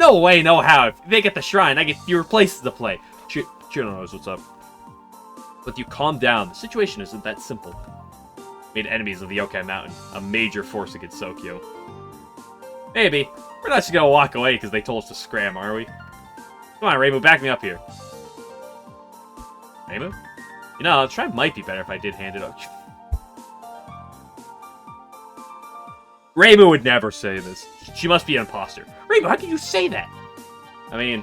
No way, no how. If they get the shrine, I get fewer places to play. Chino knows what's up. But you calm down. The situation isn't that simple. Made enemies of the Yokai Mountain, a major force against Sokyo. Maybe. We're not just gonna walk away because they told us to scram, are we? Come on, Reimu, back me up here. Reimu? You know, the shrine might be better if I did hand it up. Reimu would never say this. She must be an imposter. Reimu, how can you say that? I mean,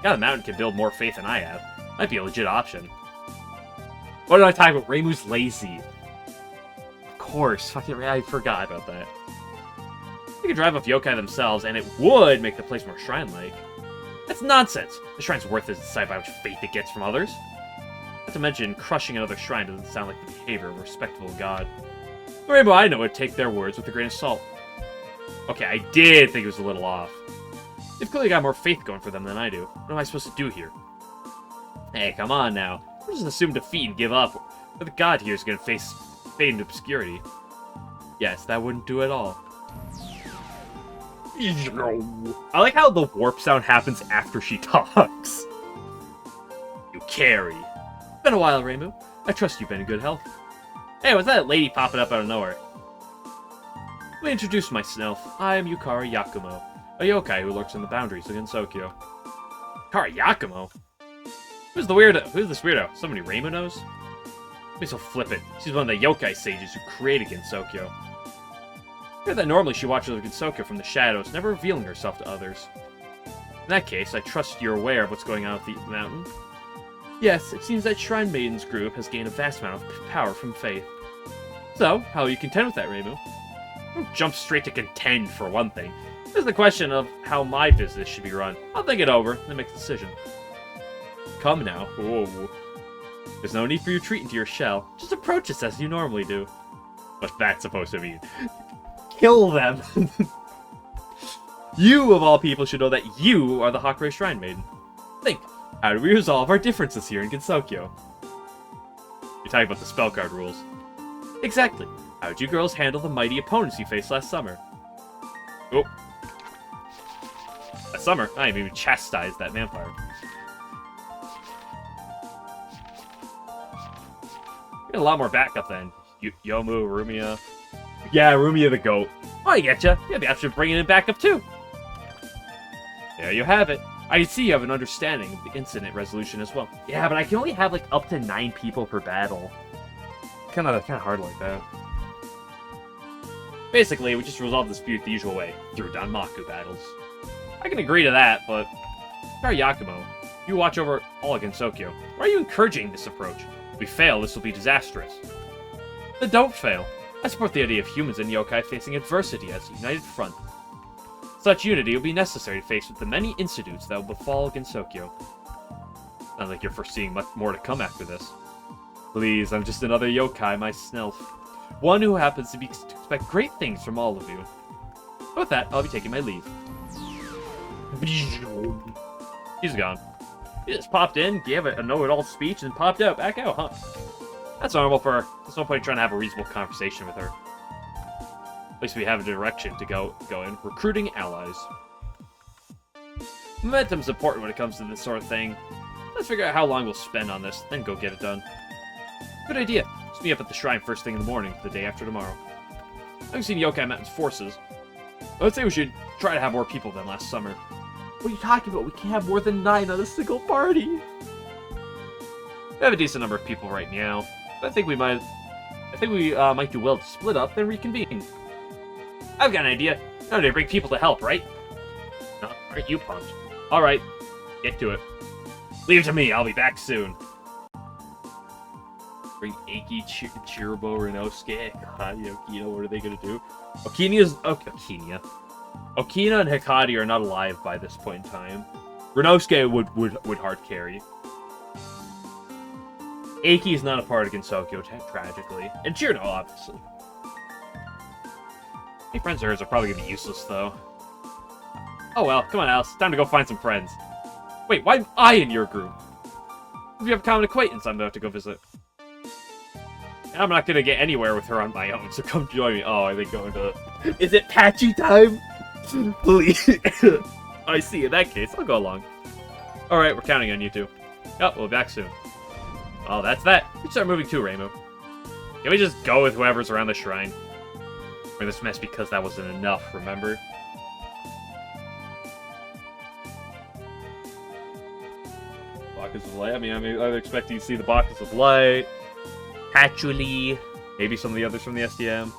God, the mountain can build more faith than I have. Might be a legit option. What did I talk about? Reimu's lazy. Of course. Fucking, I forgot about that. They could drive off yokai themselves, and it would make the place more shrine-like. That's nonsense. The shrine's worth is decided by how much faith it gets from others. Not to mention, crushing another shrine doesn't sound like the behavior of a respectable god. The Rainbow I know would take their words with a grain of salt. Okay, I did think it was a little off. They've clearly got more faith going for them than I do. What am I supposed to do here? Hey, come on now. We'll just assume defeat and give up. But the god here is going to face fade into obscurity. Yes, that wouldn't do at all. I like how the warp sound happens after she talks. You carry. It's been a while, Reimu. I trust you've been in good health. Hey, what's that lady popping up out of nowhere? Let me introduce myself. I am Yukari Yakumo, a yokai who lurks in the boundaries of Gensokyo. Yukari Yakumo? Who's this weirdo? Somebody Reimu knows? Be so flippant. She's one of the yokai sages who created Gensokyo. I heard that normally she watches over Gensokyo from the shadows, never revealing herself to others. In that case, I trust you're aware of what's going on at the mountain. Yes, it seems that Shrine Maiden's group has gained a vast amount of power from faith. So, how are you content with that, Reimu? Don't jump straight to contend, for one thing. There's the question of how my business should be run. I'll think it over, and make a decision. Come now. Whoa. There's no need for you to retreat into your shell. Just approach us as you normally do. What's that supposed to mean? Kill them! You, of all people, should know that you are the Hakurei Shrine Maiden. Think, how do we resolve our differences here in Gensokyo? You're talking about the spell card rules. Exactly. How did you girls handle the mighty opponents you faced last summer? Oh. Last summer? I didn't even chastise that vampire. We had a lot more backup then. Yomu, Rumia. Yeah, Rumia the goat. Oh, I getcha. You have the option of bringing in backup too. There you have it. I see you have an understanding of the incident resolution as well. Yeah, but I can only have like up to 9 people per battle. Kind of hard like that. Basically, we just resolve the dispute the usual way, through Danmaku battles. I can agree to that, but Yukari Yakumo, you watch over all against Sokyo. Why are you encouraging this approach? If we fail, this will be disastrous. Then don't fail. I support the idea of humans and yokai facing adversity as a united front. Such unity will be necessary to face with the many incidents that will befall Gensokyo. Sounds like you're foreseeing much more to come after this. Please, I'm just another yokai myself. One who happens to expect great things from all of you. With that, I'll be taking my leave. He's gone. He just popped in, gave it a know-it-all speech, and popped out. Back out, huh? That's normal for her. There's no point trying to have a reasonable conversation with her. At least we have a direction to go in. Recruiting allies. Momentum's important when it comes to this sort of thing. Let's figure out how long we'll spend on this, then go get it done. Good idea. Let's meet up at the shrine first thing in the morning, the day after tomorrow. I haven't seen Yokai Mountain's forces. I would say we should try to have more people than last summer. What are you talking about? We can't have more than 9 on a single party. We have a decent number of people right now, but I think we might I think we might do well to split up, then reconvene. I've got an idea. No, to bring people to help, right? No, aren't you pumped? Alright, get to it. Leave it to me, I'll be back soon. Bring Aki, Chiribo, Renosuke, Hikari, Okina, what are they gonna do? Okina and Hikari are not alive by this point in time. Renosuke would hard carry. Aki is not a part of Gensokyo, tragically. And Chirino, obviously. Any friends of hers are probably gonna be useless, though. Oh well, come on, Alice. Time to go find some friends. Wait, why am I in your group? If you have a common acquaintance, I'm about to go visit. And I'm not gonna get anywhere with her on my own, so come join me. Oh, are they going to... Is it patchy time? Please. I see, in that case, I'll go along. Alright, we're counting on you two. Oh, we'll be back soon. Oh, that's that. We start moving too, Reimu. Can we just go with whoever's around the shrine? We're in this mess because that wasn't enough, remember? Boxes of light. I mean, I was expecting to see the boxes of light. Patchouli. Maybe some of the others from the SDM.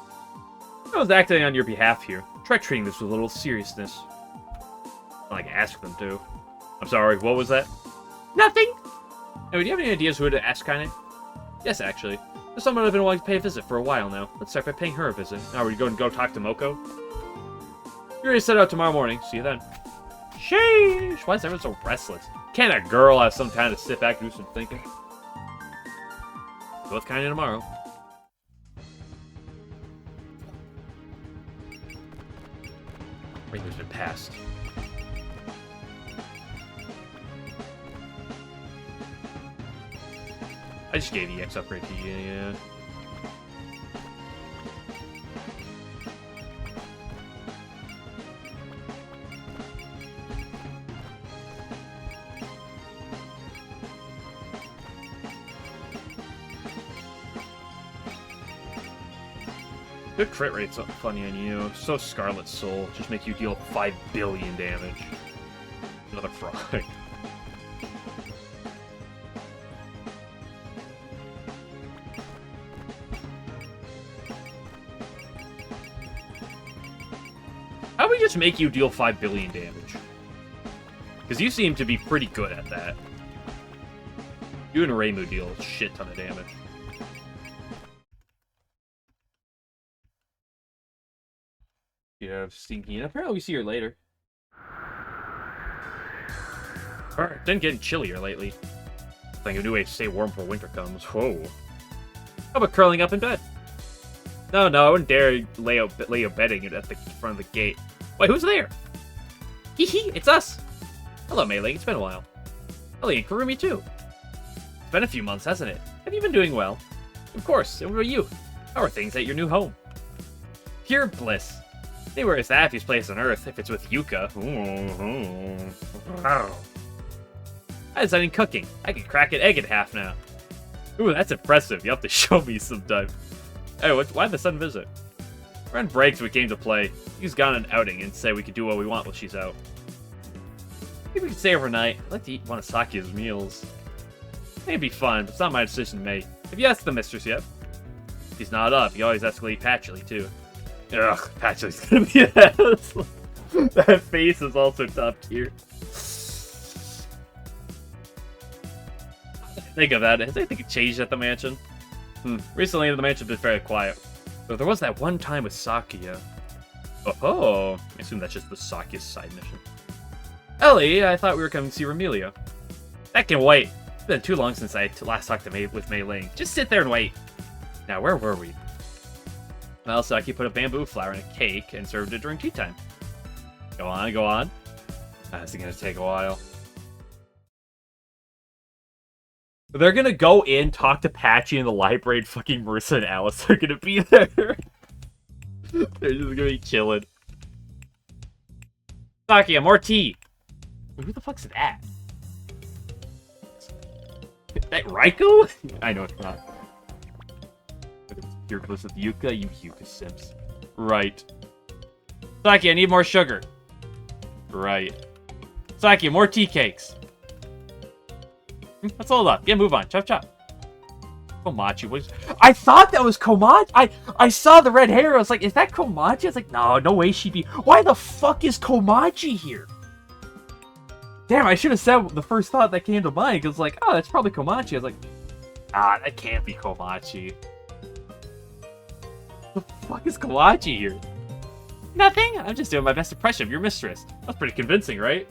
I was acting on your behalf here. Try treating this with a little seriousness. Not like ask them to. I'm sorry, what was that? Nothing! Hey, do you have any ideas who to ask, Kaine? Yes, actually. There's someone I've been wanting to pay a visit for a while now. Let's start by paying her a visit. Now, are you going to go talk to Moko? You're ready to set out tomorrow morning. See you then. Sheesh! Why is everyone so restless? Can't a girl have some time to sit back and do some thinking? Go with Kaine tomorrow. Reimu's been passed. I just gave the EX upgrade to you, yeah. Good crit rate's funny on you. So Scarlet Soul. Just make you deal 5 billion damage. Another frog. How about we just make you deal 5 billion damage? Because you seem to be pretty good at that. You and Reimu deal a shit ton of damage. Yeah, Stinky. Apparently we see her later. Alright, been getting chillier lately. Think of a new way to stay warm before winter comes. Whoa. How about curling up in bed? No, I wouldn't dare lay your bedding at the front of the gate. Wait, who's there? Hee hee, it's us! Hello, Mei Ling, it's been a while. Hello, and Kurumi too. It's been a few months, hasn't it? Have you been doing well? Of course, and what about you? How are things at your new home? Pure bliss. Anywhere is the happiest place on earth if it's with Yuka. I decided cooking. I can crack an egg in half now. Ooh, that's impressive. You have to show me sometime. Hey, why the sudden visit? We're on break, so we came to play. He's gone on an outing and said we could do what we want while she's out. Maybe we could stay overnight. I'd like to eat one of Saki's meals. I think it'd be fun, but it's not my decision to make. Have you asked the mistress yet? If he's not up, you always escalate Patchouli, too. Ugh, Patchouli's gonna be an ass. That face is also top tier. Think of that. Has anything changed at the mansion? Recently, the mansion's been very quiet. But there was that one time with Sakia. Oh, I assume that's just the Sakia's side mission. Ellie, I thought we were coming to see Remelia. That can wait. It's been too long since I last talked to with Mei Ling. Just sit there and wait. Now, where were we? Well, Saki put a bamboo flower in a cake and served it during tea time. Go on. This is gonna take a while. They're gonna go in, talk to Patchy in the library, and fucking Marissa and Alice are gonna be there. They're just gonna be chilling. Saki, more tea! Who the fuck's that? That Raiko? I know it's not. You're close with Yuka, you Yuka simps. Right. Saki, I need more sugar. Right. Saki, more tea cakes. Let's hold up. Yeah, move on. Chop, chop. Komachi was... I thought that was Komachi. I saw the red hair. I was like, is that Komachi? I was like, no way she'd be... Why the fuck is Komachi here? Damn, I should have said the first thought that came to mind. Because like, oh, that's probably Komachi. I was like, that can't be Komachi. The fuck is Komachi here? Nothing. I'm just doing my best impression of your mistress. That's pretty convincing, right?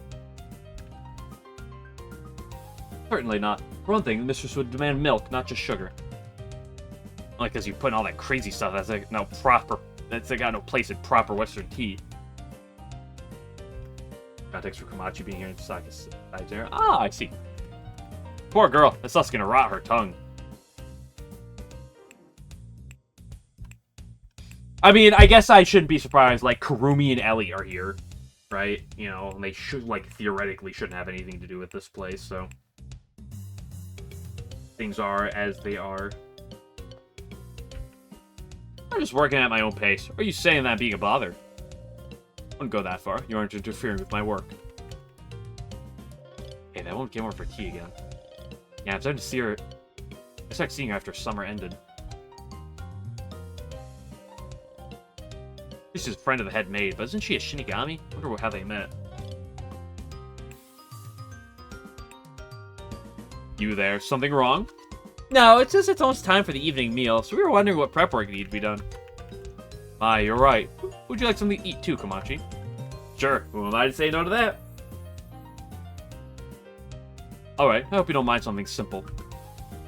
Certainly not. For one thing, the mistress would demand milk, not just sugar. Only because you put in all that crazy stuff that's like no proper. That's got no place in proper Western tea. Context for Komachi being here in Saka's side there. Ah, I see. Poor girl. That stuff's gonna rot her tongue. I mean, I guess I shouldn't be surprised. Like, Kurumi and Ellie are here, right? You know, and they should, like, theoretically shouldn't have anything to do with this place, so... Things are as they are. I'm just working at my own pace. Are you saying that being a bother? I wouldn't go that far. You aren't interfering with my work. Hey, that won't get more for tea again. Yeah, I'm starting to see her... I started seeing her after summer ended. She's a friend of the head maid, but isn't she a Shinigami? I wonder how they met. You there? Something wrong? No, it says it's almost time for the evening meal, so we were wondering what prep work needed to be done. Ah, you're right. Would you like something to eat too, Komachi? Sure. Who am I to say no to that? Alright, I hope you don't mind something simple.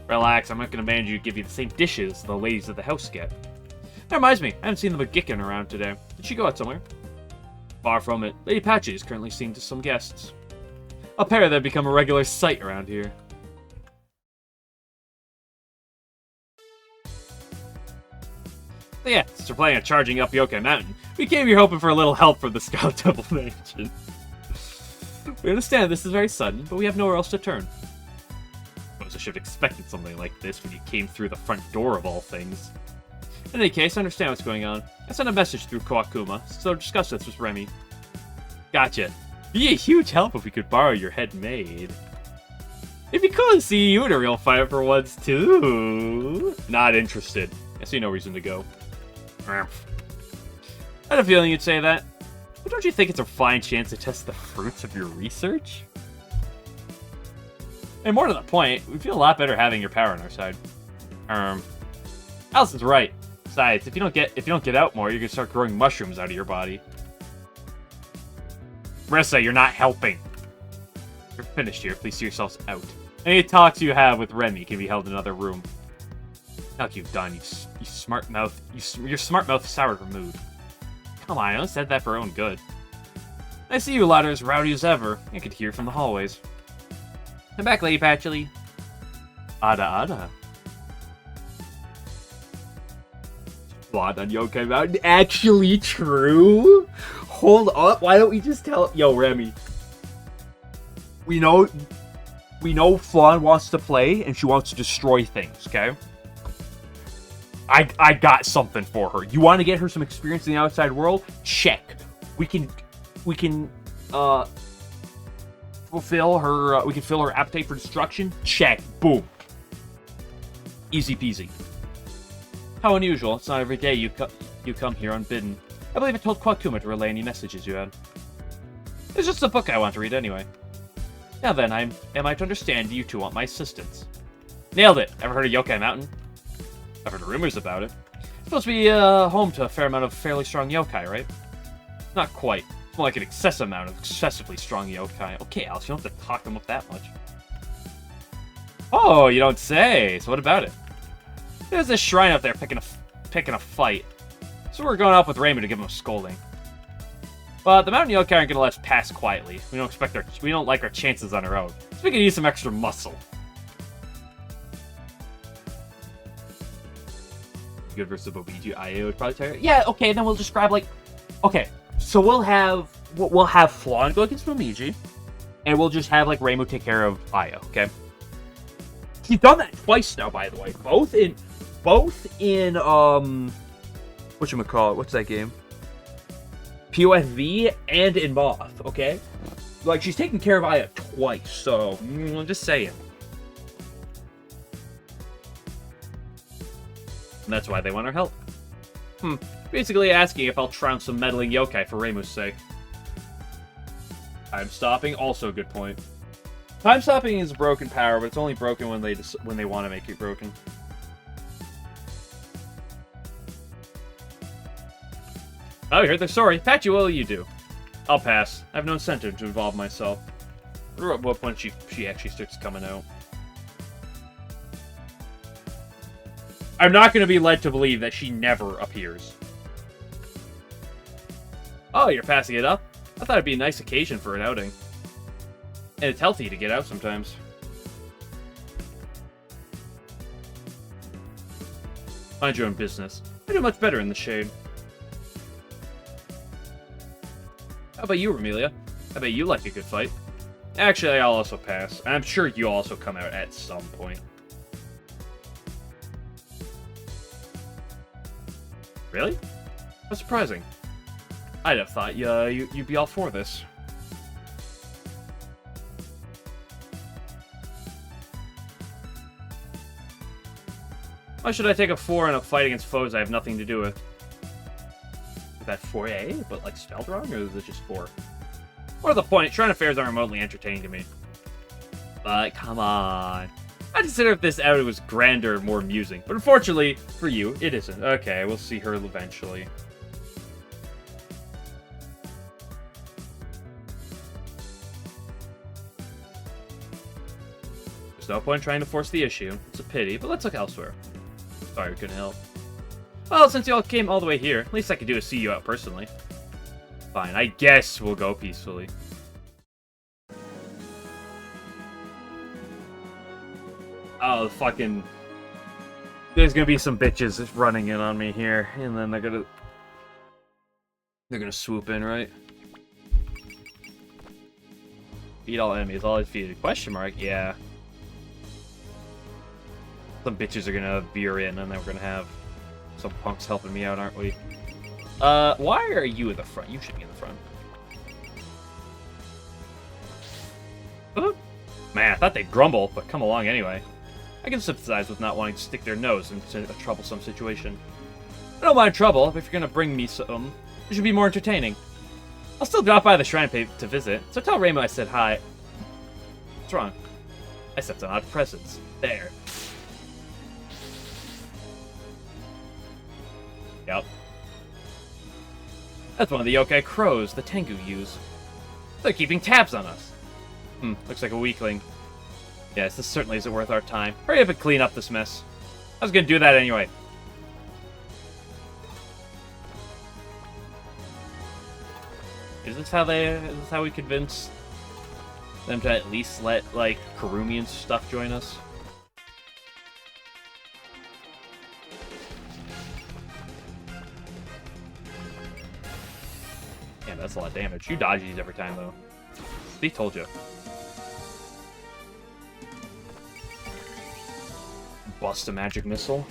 Relax, I'm not going to manage you to give you the same dishes the ladies of the house get. That reminds me, I haven't seen the Magikin around today. Did she go out somewhere? Far from it. Lady Patchy is currently seeing to some guests. A pair that have become a regular sight around here. So yeah, since we're planning on charging up Yokai Mountain, we came here hoping for a little help from the Scout Temple Mansion. We understand this is very sudden, but we have nowhere else to turn. I suppose I should have expected something like this when you came through the front door of all things. In any case, I understand what's going on. I sent a message through Kawakuma, so discuss this with Remy. Gotcha. Be a huge help if we could borrow your head maid. It'd be cool to see you in a real fight for once, too. Not interested. I see no reason to go. I had a feeling you'd say that. But don't you think it's a fine chance to test the fruits of your research? And more to the point, we feel a lot better having your power on our side. Allison's right. Besides, if you don't get out more, you're gonna start growing mushrooms out of your body. Marissa, you're not helping. You're finished here. Please see yourselves out. Any talks you have with Remy can be held in another room. Now you've done, you smart mouth. Your smart mouth soured her mood. Come on, I only said that for our own good. I see you lot are as rowdy as ever. I could hear from the hallways. I'm back, Lady Patchy. Ada. Plot on Yokai Mountain actually true? Hold up, why don't we just tell... Yo, Remy. We know Flan wants to play, and she wants to destroy things, okay? I got something for her. You want to get her some experience in the outside world? Check. We can fulfill her. We can fill her appetite for destruction. Check. Boom. Easy peasy. How unusual! It's not every day you come here unbidden. I believe I told Kawakuma to relay any messages you had. It's just a book I want to read anyway. Now then, am I to understand you two want my assistance? Nailed it. Ever heard of Yokai Mountain? I've heard rumors about it. It's supposed to be home to a fair amount of fairly strong yokai, right? Not quite. It's more like an excessive amount of excessively strong yokai. Okay, Alice, you don't have to talk them up that much. Oh, you don't say. So what about it? There's this shrine up there picking a fight. So we're going off with Raymond to give him a scolding. But the mountain yokai aren't gonna let us pass quietly. We don't like our chances on our own. So we can use some extra muscle. Good versus Bobiji. I would probably tell you. Yeah, okay, then we'll just grab like... Okay, so we'll have Flan go against Momiji, and we'll just have like Reimu take care of Aya, okay? He's done that twice now, by the way. Both in whatchamacallit, what's that game? POFV and in Moth, okay? Like, she's taken care of Aya twice, so I'm just saying. And that's why they want our help. Basically asking if I'll trounce some meddling yokai for Reimu's sake. Time stopping, also a good point. Time stopping is a broken power, but it's only broken when they want to make it broken. Oh, you heard they're sorry. Pat, what will you do? I'll pass. I have no incentive to involve myself. I wonder at what point she actually starts coming out. I'm not going to be led to believe that she never appears. Oh, you're passing it up? I thought it'd be a nice occasion for an outing. And it's healthy to get out sometimes. Mind your own business. I do much better in the shade. How about you, Amelia? I bet you like a good fight. Actually, I'll also pass. I'm sure you'll also come out at some point. Really? How surprising. I'd have thought you'd be all for this. Why should I take a 4 in a fight against foes I have nothing to do with? Is that 4A, but like spelled wrong, or is it just 4? What are the point? Shrine affairs aren't remotely entertaining to me. But come on. I consider if this outing was grander and more amusing, but unfortunately for you, it isn't. Okay, we'll see her eventually. There's no point trying to force the issue. It's a pity, but let's look elsewhere. Sorry we couldn't help. Well, since you all came all the way here, at least I could do is see you out personally. Fine, I guess we'll go peacefully. Oh, fucking... There's gonna be some bitches running in on me here, and then they're gonna swoop in, right? Beat all enemies, all defeated. Question mark? Yeah. Some bitches are gonna veer in, and then we're gonna have some punks helping me out, aren't we? Why are you in the front? You should be in the front. Man, I thought they'd grumble, but come along anyway. I can sympathize with not wanting to stick their nose into a troublesome situation. I don't mind trouble, but if you're gonna bring me some, it should be more entertaining. I'll still drop by the shrine to visit, so tell Reimu I said hi. What's wrong? I sent an odd presence. There. Yep. That's one of the yokai crows the Tengu use. They're keeping tabs on us. Looks like a weakling. Yes, this certainly isn't worth our time. Hurry up and clean up this mess. I was gonna do that anyway. Is this how we convince them to at least let, like, Kurumi and stuff join us? Damn, that's a lot of damage. You dodge these every time, though. See, told you. Bust a magic missile.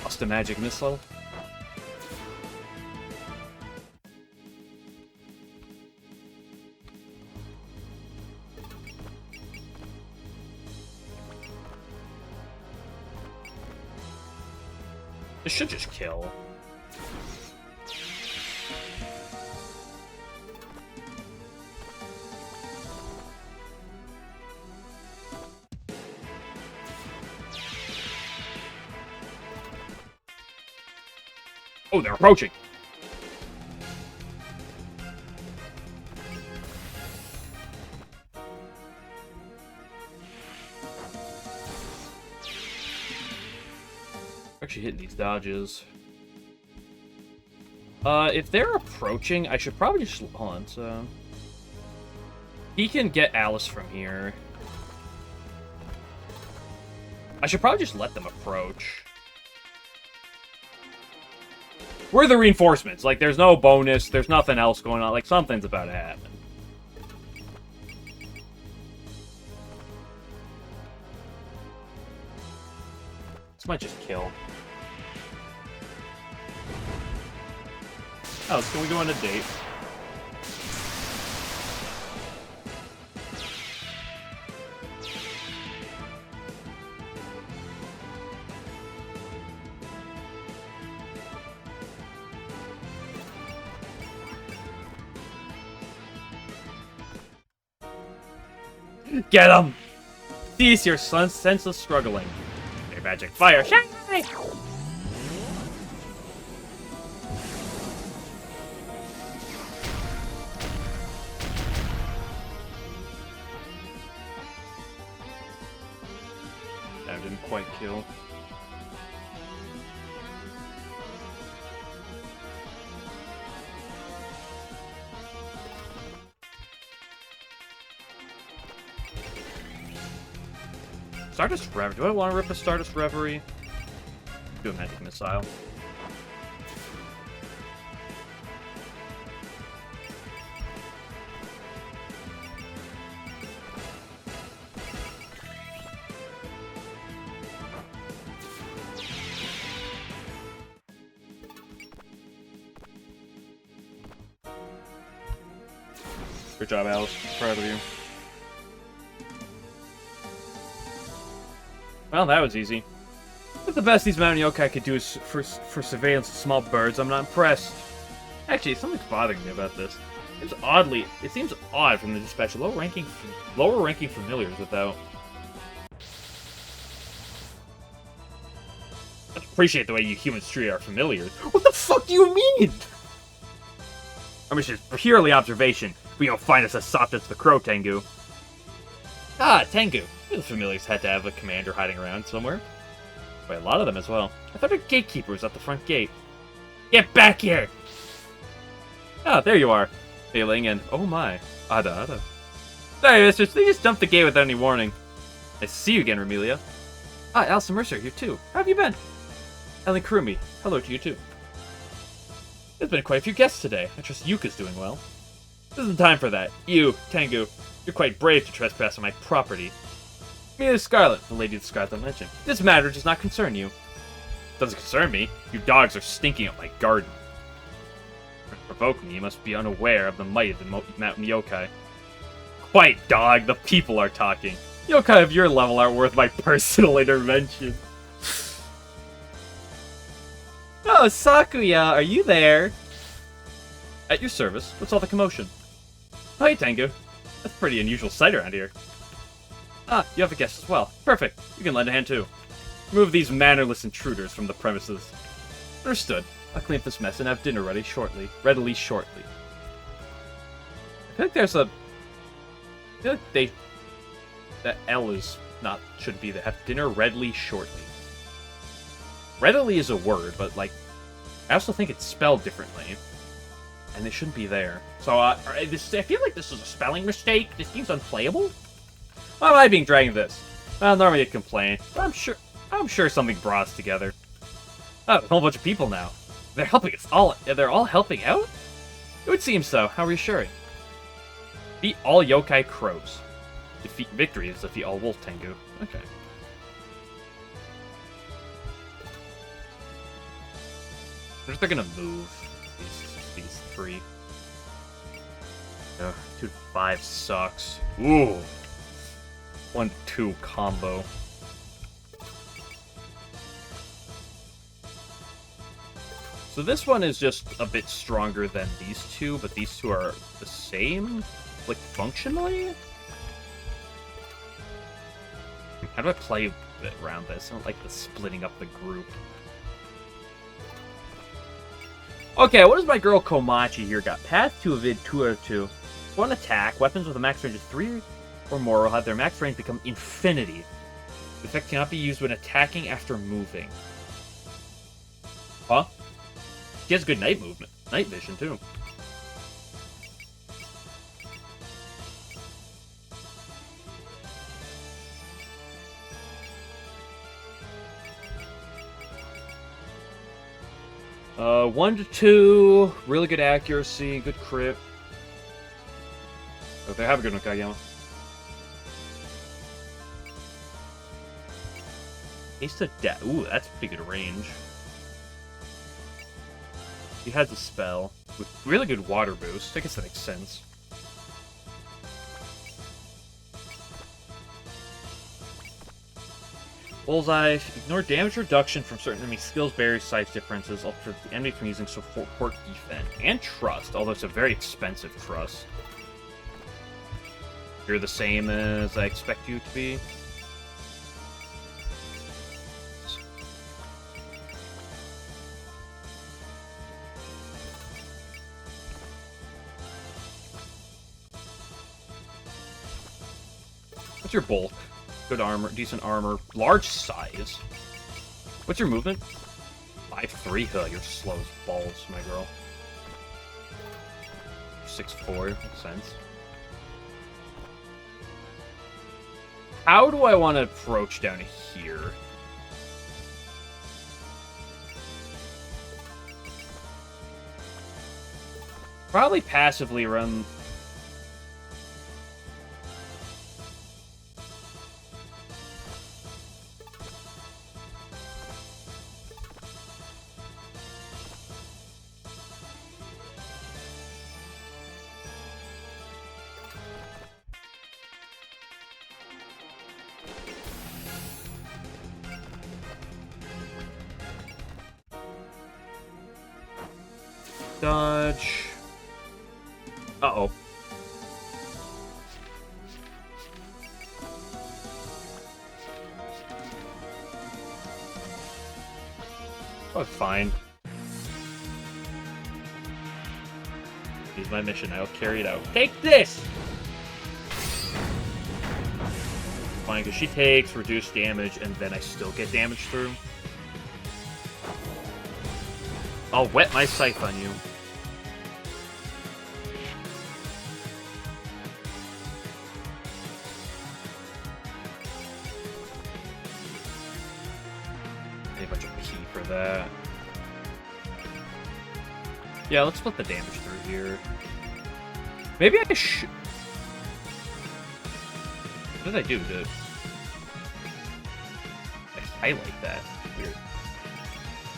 Bust a magic missile. This should just kill. Oh, they're approaching. Actually hitting these dodges. If they're approaching, I should probably just... Hold on, so... He can get Alice from here. I should probably just let them approach. We're the reinforcements. Like, there's no bonus. There's nothing else going on. Like, something's about to happen. This might just kill. Oh, can we go on a date? Get him! Cease your senseless struggling. Your magic fire. Shine! That didn't quite kill. Stardust Reverie. Do I want to rip a Stardust Reverie? Do a Magic Missile. Good job, Alice. Proud of you. Well, that was easy. If the best these mountain yokai could do is for surveillance of small birds, I'm not impressed. Actually, something's bothering me about this. It seems odd from the dispatch lower-ranking familiars without. I appreciate the way you humans treat our familiars. What the fuck do you mean? I mean, it's just purely observation. We don't find us as soft as the crow, Tengu. Ah, Tengu. The familiars had to have a commander hiding around somewhere. Wait, a lot of them as well. I thought a gatekeeper was at the front gate. Get back here! Ah, there you are. Failing and oh my. Ada, Ada. Sorry, mistress, they just dumped the gate without any warning. Nice to see you again, Remelia. Ah, Alison Mercer, here too. How have you been? Ellen Kurumi, hello to you too. There's been quite a few guests today. I trust Yuka's doing well. This isn't time for that. You, Tengu, you're quite brave to trespass on my property. Amelia Scarlet, the Lady of the Scarlet mentioned. This matter does not concern you. Doesn't concern me. You dogs are stinking up my garden. To provoke me, you must be unaware of the might of the mountain yokai. Quite, dog. The people are talking. Yokai of your level aren't worth my personal intervention. Oh, Sakuya, are you there? At your service. What's all the commotion? Oh, hey, Tengu. That's a pretty unusual sight around here. Ah, you have a guest as well. Perfect. You can lend a hand too. Remove these mannerless intruders from the premises. Understood. I'll clean up this mess and have dinner ready shortly. Readily shortly. I feel like there's a... I feel like that L is not... shouldn't be there. Have dinner readily shortly. Readily is a word, but like... I also think it's spelled differently. And it shouldn't be there. So, I feel like this is a spelling mistake. This game's unplayable. Why am I being dragged into this? Well, normally I'd complain, but I'm sure something brought us together. Oh, a whole bunch of people now. They're helping us all. They're all helping out? It would seem so. How reassuring. Beat all yokai crows. Victory is defeat all wolf Tengu. Okay. I wonder if they're gonna move these three. 2-5 sucks. Ooh. 1-2 combo. So this one is just a bit stronger than these two, but these two are the same, like, functionally? How do I play around this? I don't like the splitting up the group. Okay, what does my girl Komachi here got? Path to evid 2 out of 2. One attack, weapons with a max range of 3 or more will have their max range become infinity. The effect cannot be used when attacking after moving. Huh? She has good night movement. Night vision, too. Uh, 1-2. Really good accuracy. Good crit. Okay, have a good one, Kageyama. Haste to death. Ooh, that's pretty good range. He has a spell with really good water boost. I guess that makes sense. Bullseye. Ignore damage reduction from certain enemy skills, barriers, size differences, all for the enemy from using support defense. And trust, although it's a very expensive trust. You're the same as I expect you to be. What's your bulk? Good armor, decent armor, large size. What's your movement? 5'3". Huh, you're slow as balls, my girl. 6'4", makes sense. How do I want to approach down here? Probably passively run. Dodge. Uh-oh. Oh, fine. Here's my mission. I'll carry it out. Take this! Fine, because she takes reduced damage, and then I still get damage through. I'll wet my scythe on you. A bunch of P for that. Yeah, let's split the damage through here. Maybe I should... What did I do? Did I highlight that? Weird.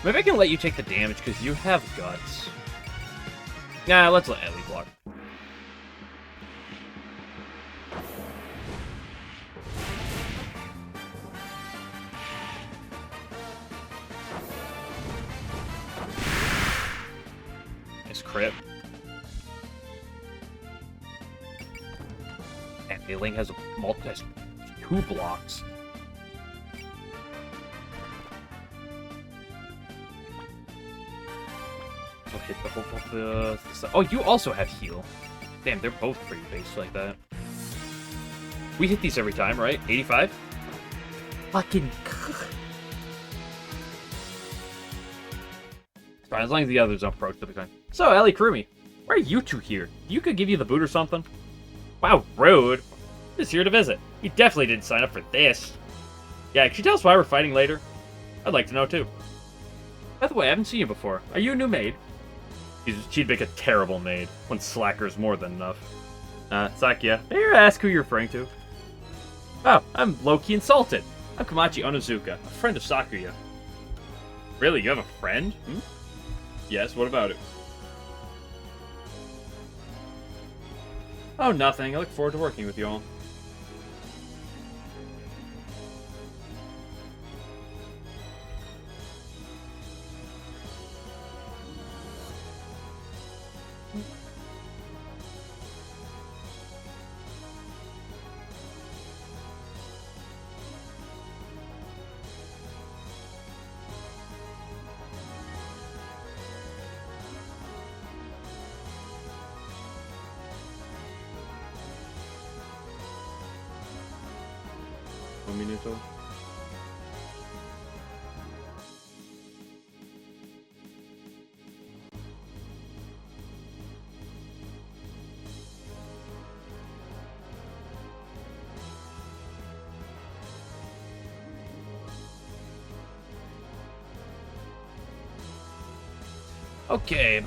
Maybe I can let you take the damage because you have guts. Nah, let's let Ellie block. Nice crit. And Ailing has has 2 blocks. Hit the whole oh, you also have heal. Damn, they're both pretty based like that. We hit these every time, right? 85? Fucking... Fine, as long as the others don't approach, they'll be fine. So, Ellie Krumi, why are you two here? You could give you the boot or something? Wow, rude. Just here to visit. You definitely didn't sign up for this. Yeah, could you tell us why we're fighting later? I'd like to know, too. By the way, I haven't seen you before. Are you a new maid? She'd make a terrible maid. One slacker is more than enough. Sakia, may I ask who you're referring to? Oh, I'm low-key insulted. I'm Komachi Onizuka, a friend of Sakuya. Really, you have a friend? Hmm? Yes, what about it? Oh, nothing. I look forward to working with you all. Un minuto. Okay.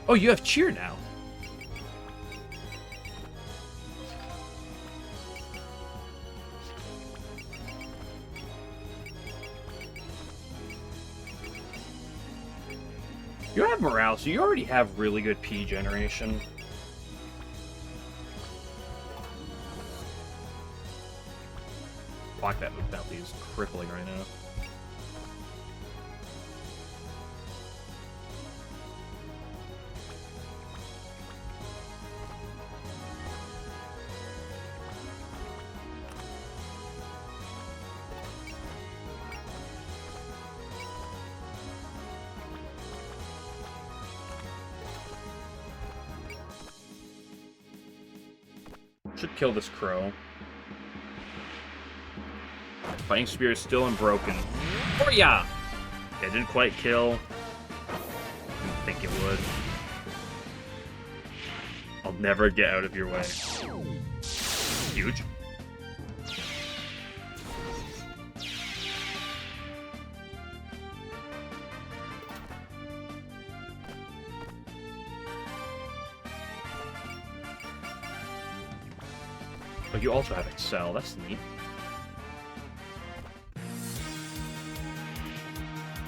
Oh, you have cheer now. You have morale, so you already have really good P generation. Fuck, that move penalty is crippling right now. Should kill this crow. Fighting Spear is still unbroken. Oh yeah! It didn't quite kill. Didn't think it would. I'll never get out of your way. Huge. But you also have Excel, that's neat.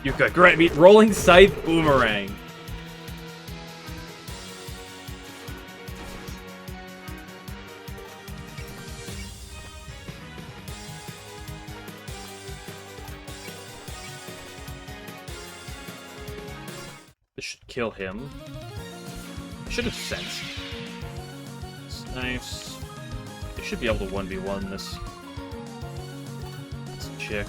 You got great meat. Rolling Scythe Boomerang. This should kill him. I should have sensed. It's nice. They should be able to 1v1 this chick.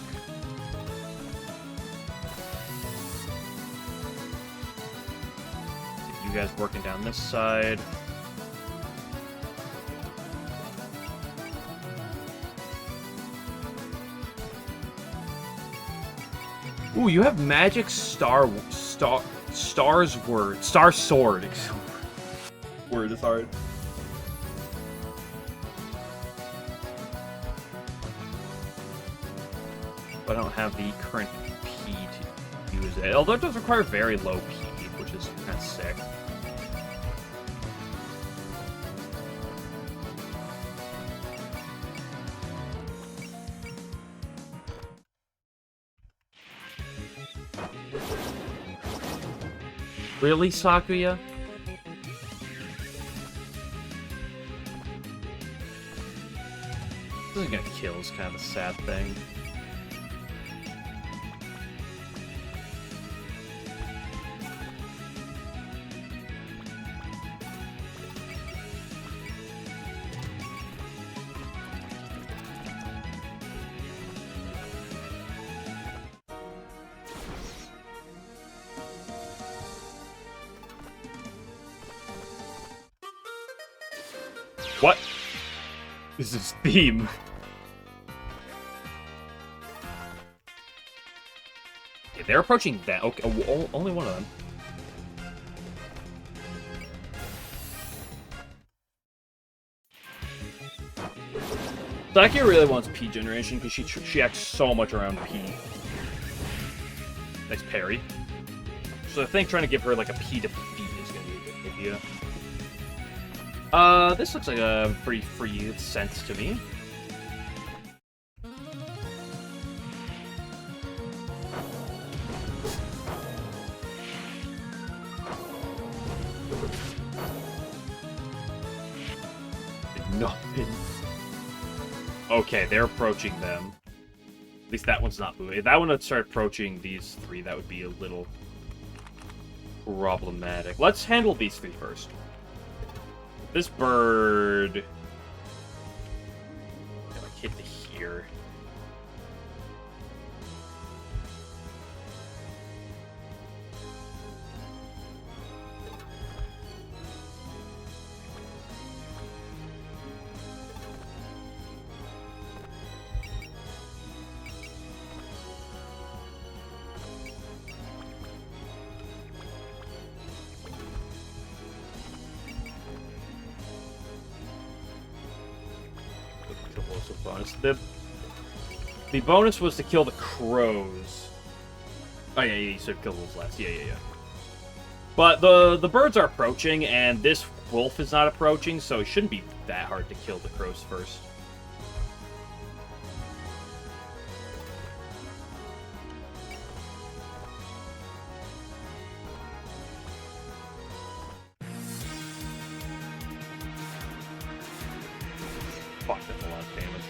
You guys working down this side. Ooh, you have magic Star Sword. Word is hard. But I don't have the current P to use it. Although it does require very low P, which is kind of sick. Really, Sakuya? This isn't gonna kill is kind of a sad thing. What is this theme? Okay, they're approaching that. Okay, only one of them. Sakia really wants P generation because she acts so much around P. Nice parry. So I think trying to give her like a P defeat is gonna be a good idea. This looks like a pretty free sense to me. Nothing. Okay, they're approaching them. At least that one's not moving. If that one would start approaching these three, that would be a little problematic. Let's handle these three first. This bird... Got a kid to here. Bonus. The bonus was to kill the crows. Oh yeah, you said kill those last. Yeah. But the birds are approaching, and this wolf is not approaching, so it shouldn't be that hard to kill the crows first. Fuck, that's a lot of damage.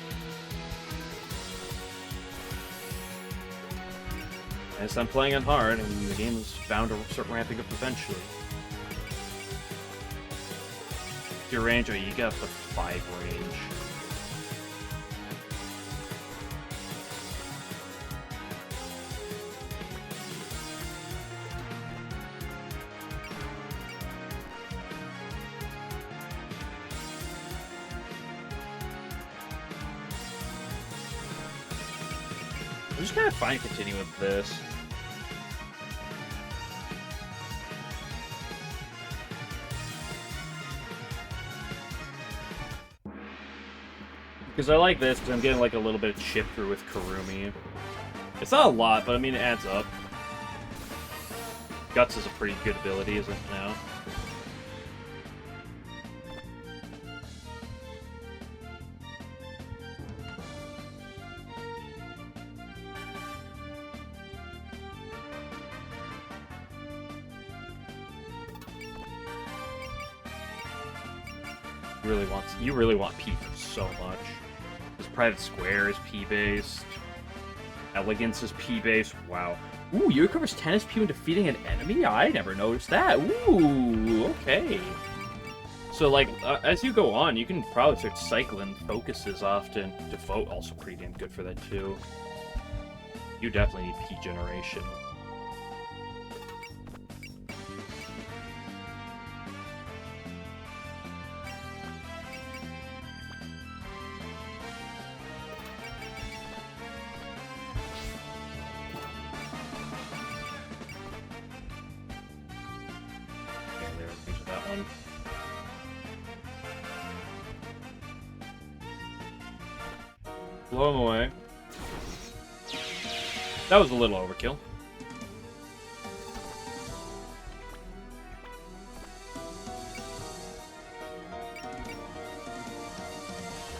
As I'm playing on hard, and the game is bound to start ramping up eventually. Your range, oh, you got the 5 range. I'm just kind of fine continuing with this. Because I like this, because I'm getting like a little bit of chip through with Karumi. It's not a lot, but I mean it adds up. Guts is a pretty good ability, isn't it now? You really want P for so much. Because Private Square is P-based. Elegance is P-based. Wow. Ooh, you recovers 10 SP when defeating an enemy? I never noticed that. Ooh, okay. So, like, as you go on, you can probably start cycling focuses often. Devote also pretty damn good for that, too. You definitely need P generation. Blow him away. That was a little overkill.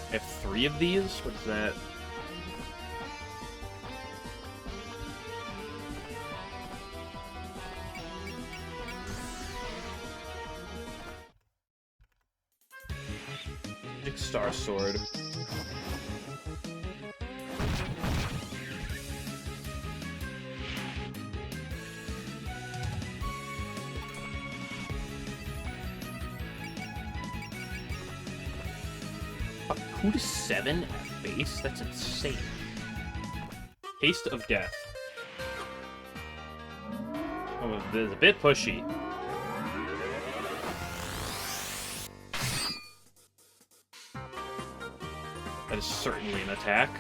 I have 3 of these? What is that? Big Star Sword. Who to 7 at base? That's insane. Taste of Death. Oh, this is a bit pushy. That is certainly an attack.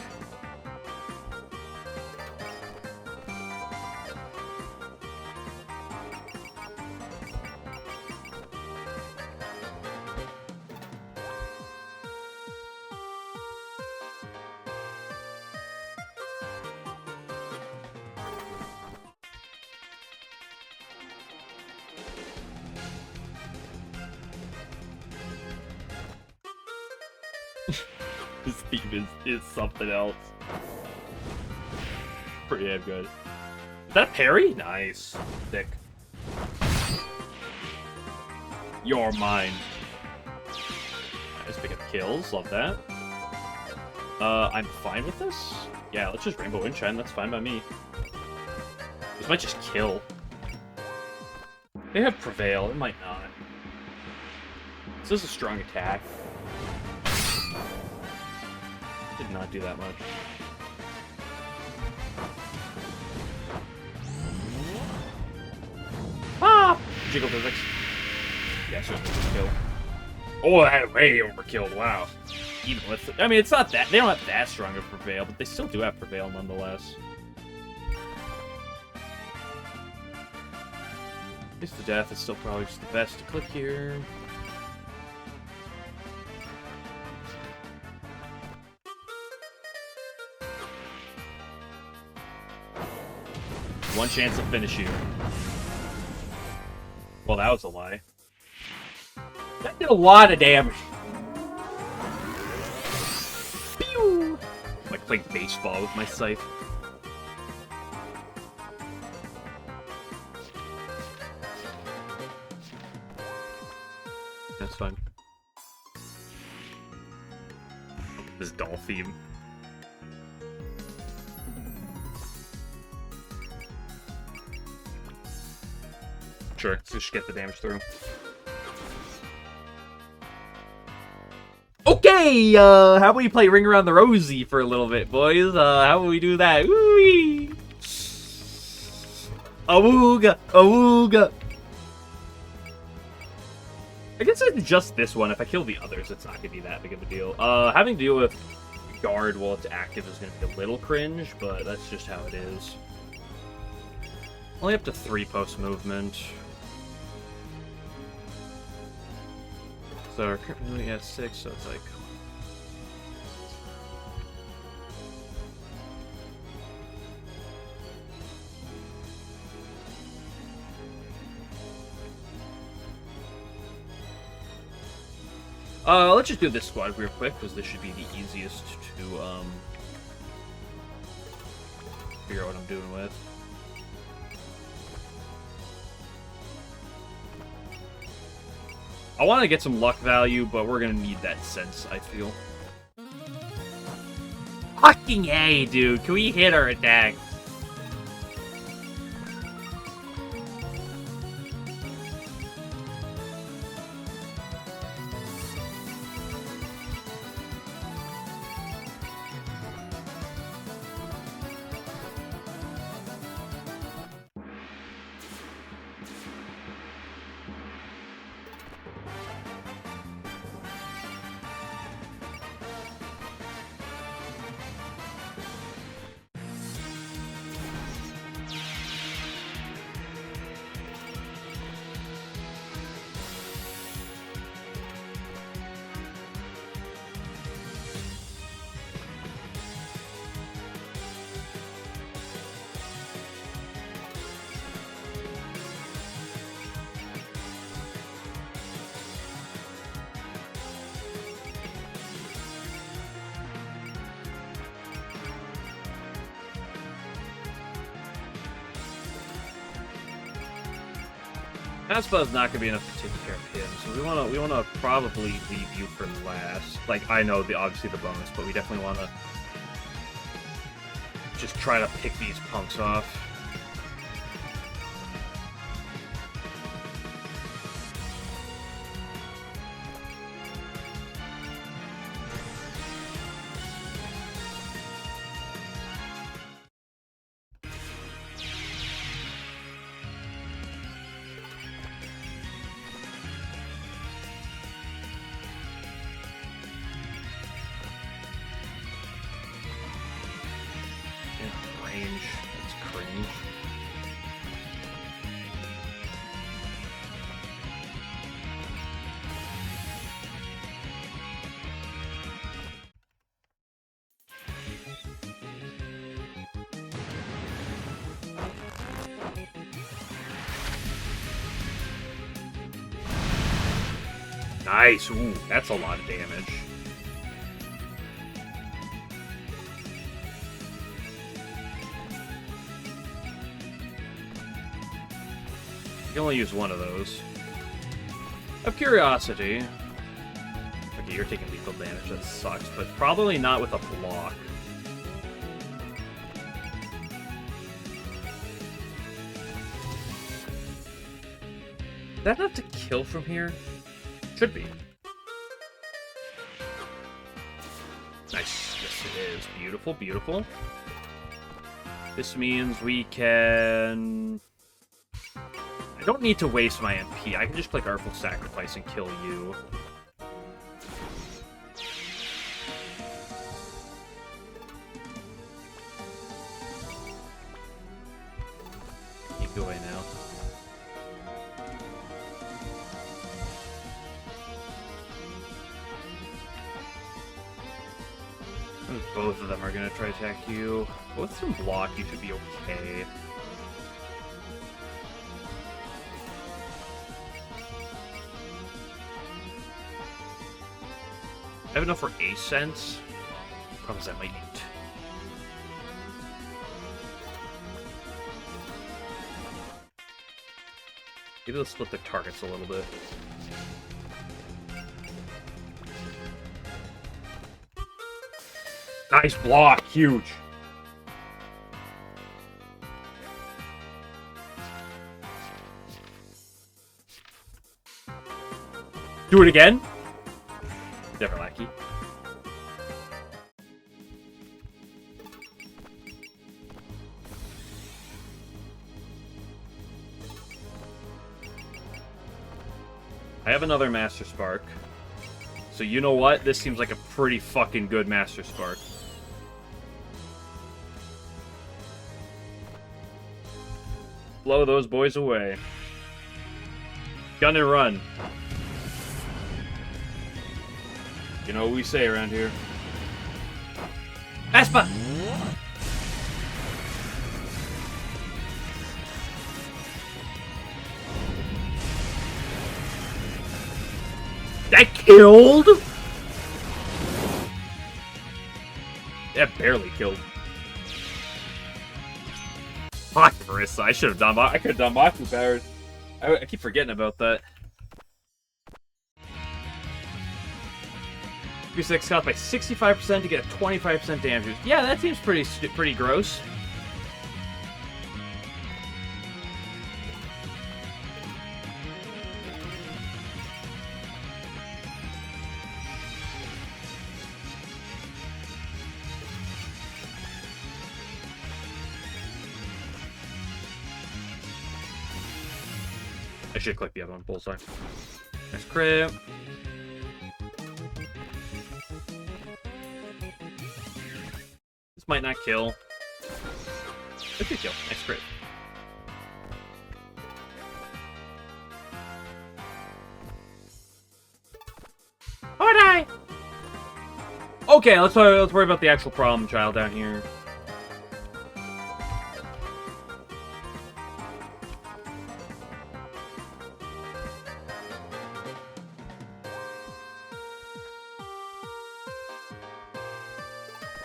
This theme is something else. Pretty damn good. Is that a parry? Nice. Thick. You're mine. Let's pick up kills. Love that. I'm fine with this. Yeah, let's just Rainbow Windchime. That's fine by me. This might just kill. They have Prevail. It might not. This is a strong attack. Did not do that much. Ah! Jiggle physics. Yeah, certainly kill. Oh, that way overkilled. Wow. Even with, I mean, it's not that they don't have that strong of Prevail, but they still do have Prevail nonetheless. Taste of Death is still probably just the best to click here. One chance to finish you. Well, that was a lie. That did a lot of damage. Pew! I'm like playing baseball with my scythe. That's fine. This doll theme. Sure, let's just get the damage through. Okay, how about we play Ring Around the Rosie for a little bit, boys? How about we do that? Ooh-wee! Awooga! Awooga! I guess it's just this one. If I kill the others, it's not gonna be that big of a deal. Having to deal with guard while it's active is going to be a little cringe, but that's just how it is. Only up to 3 post movement. So we're currently at 6, so it's like... let's just do this squad real quick, because this should be the easiest to, figure out what I'm doing with. I want to get some luck value, but we're going to need that sense, I feel. Fucking A, dude. Can we hit our attack? Aspa's not gonna be enough to take care of him, so we wanna probably leave you for last. Like, I know obviously the bonus, but we definitely wanna just try to pick these punks off. Nice! Ooh, that's a lot of damage. You can only use one of those. Of curiosity... Okay, you're taking lethal damage, that sucks, but probably not with a block. Is that enough to kill from here? Should be. Nice. Yes, it is. Beautiful, beautiful. This means we can... I don't need to waste my MP. I can just click Artful Sacrifice and kill you. Keep going now. Both of them are going to try to attack you. With some block, you should be okay. I have enough for Ace Sense. Promise I might need. Maybe let's split the targets a little bit. Nice block, huge. Do it again. Never lucky. I have another Master Spark, So you know what? This seems like a pretty fucking good Master Spark. Blow those boys away. Gun and run. You know what we say around here. Vespa! That killed? That barely killed. Fuck, Marissa. I should have done. I could have done Maku powers. I keep forgetting about that. 36 health by 65% to get a 25% damage boost. Yeah, that seems pretty gross. I should click the other one, bullseye. Nice crit. This might not kill. It could kill. Nice crit. Oh, die! Okay, let's worry about the actual problem child down here.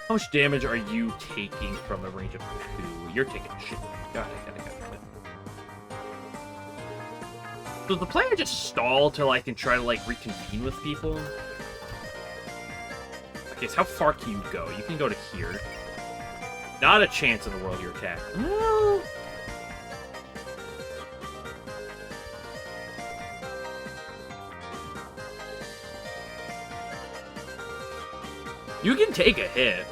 How much damage are you taking from a range of 2? You're taking shit. Got it. Does the player just stall till I can try to, like, reconvene with people? Okay, so how far can you go? You can go to here. Not a chance in the world you're attacked. Well... you can take a hit.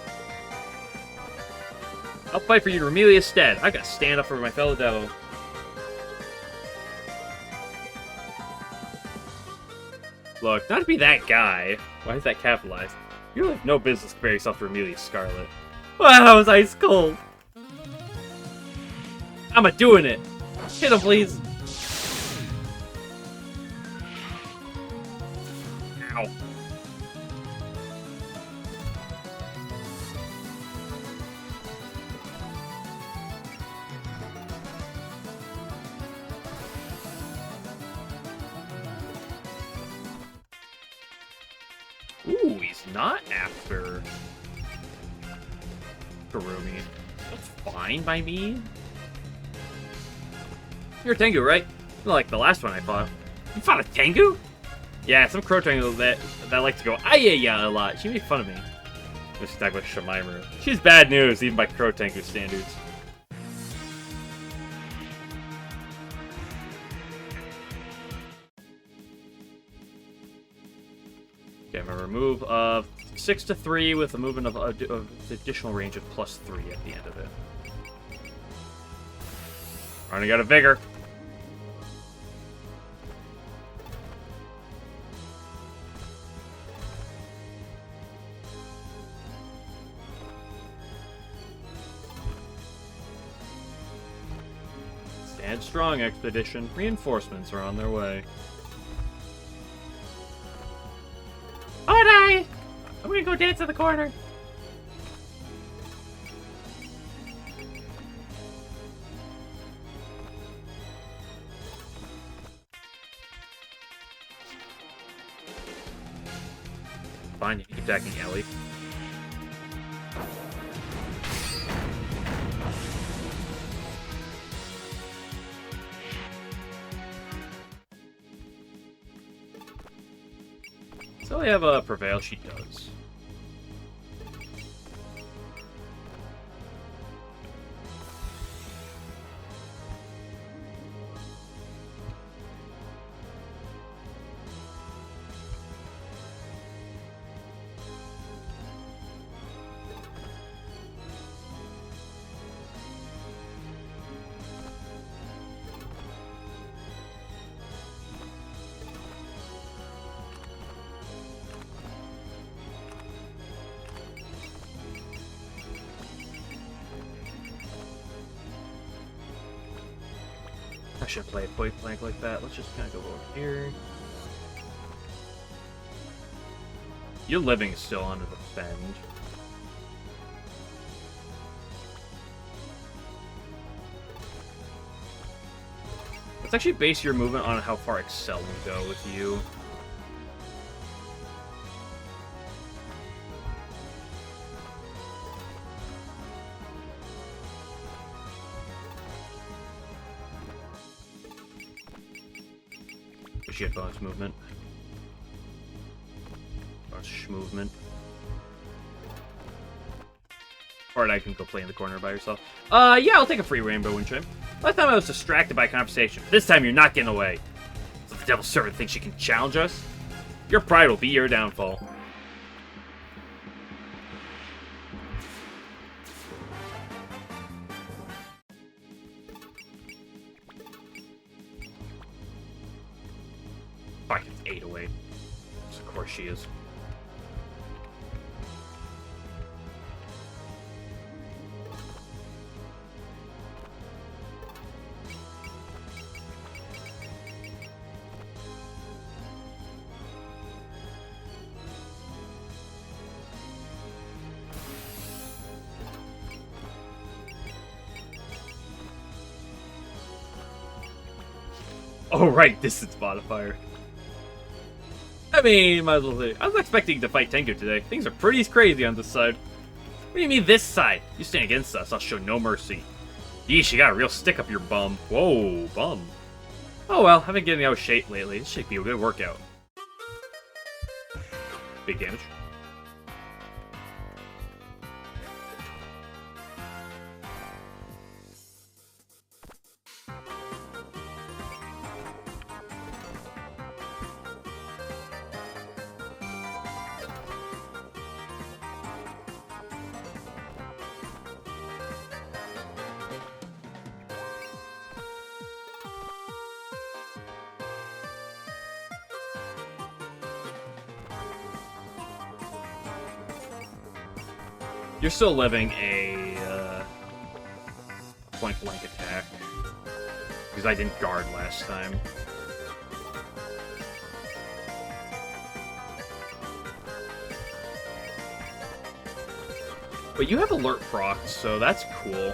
I'll fight for you to Remelia's stead. I gotta stand up for my fellow devil. Look, not to be that guy. Why is that capitalized? You have no business comparing yourself to Remelia's Scarlet. Wow, that was ice cold. I'm doing it. Hit him, please. Ow. Ooh, he's not after Karumi. That's fine by me. You're a Tengu, right? Like the last one I fought. You fought a Tengu? Yeah, some Crow Tengu that like to go "Ayaya" a lot. She made fun of me. Let's talk about Shemaimaru. She's bad news, even by Crow Tengu standards. Okay, I'm gonna remove 6 to 3 with a movement of additional range of +3 at the end of it. Already got a vigor. Stand strong, expedition. Reinforcements are on their way. Oh, die! I'm gonna go dance in the corner. Fine, you keep attacking Ellie. So we have a Prevail, she does. shouldn't play it point blank like that. Let's just kind of go over here. Your living is still under the bend. Let's actually base your movement on how far Excel will go with you. You get bonus movement. Bonus movement. Or I can go play in the corner by yourself. Yeah, I'll take a free rainbow wind chime. Last time I was distracted by conversation. This time you're not getting away. So the devil's servant thinks she can challenge us? Your pride will be your downfall. Fuck, it's 8 away. So of course she is. Oh, right, distance modifier. I mean, might as well say, I was expecting to fight Tengu today. Things are pretty crazy on this side. What do you mean this side? You stand against us, I'll show no mercy. Yeesh, you got a real stick up your bum. Whoa, bum. Oh well, I've been getting out of shape lately. This should be a good workout. Big damage. You're still living a point-blank attack. Because I didn't guard last time. But you have alert proc, so that's cool.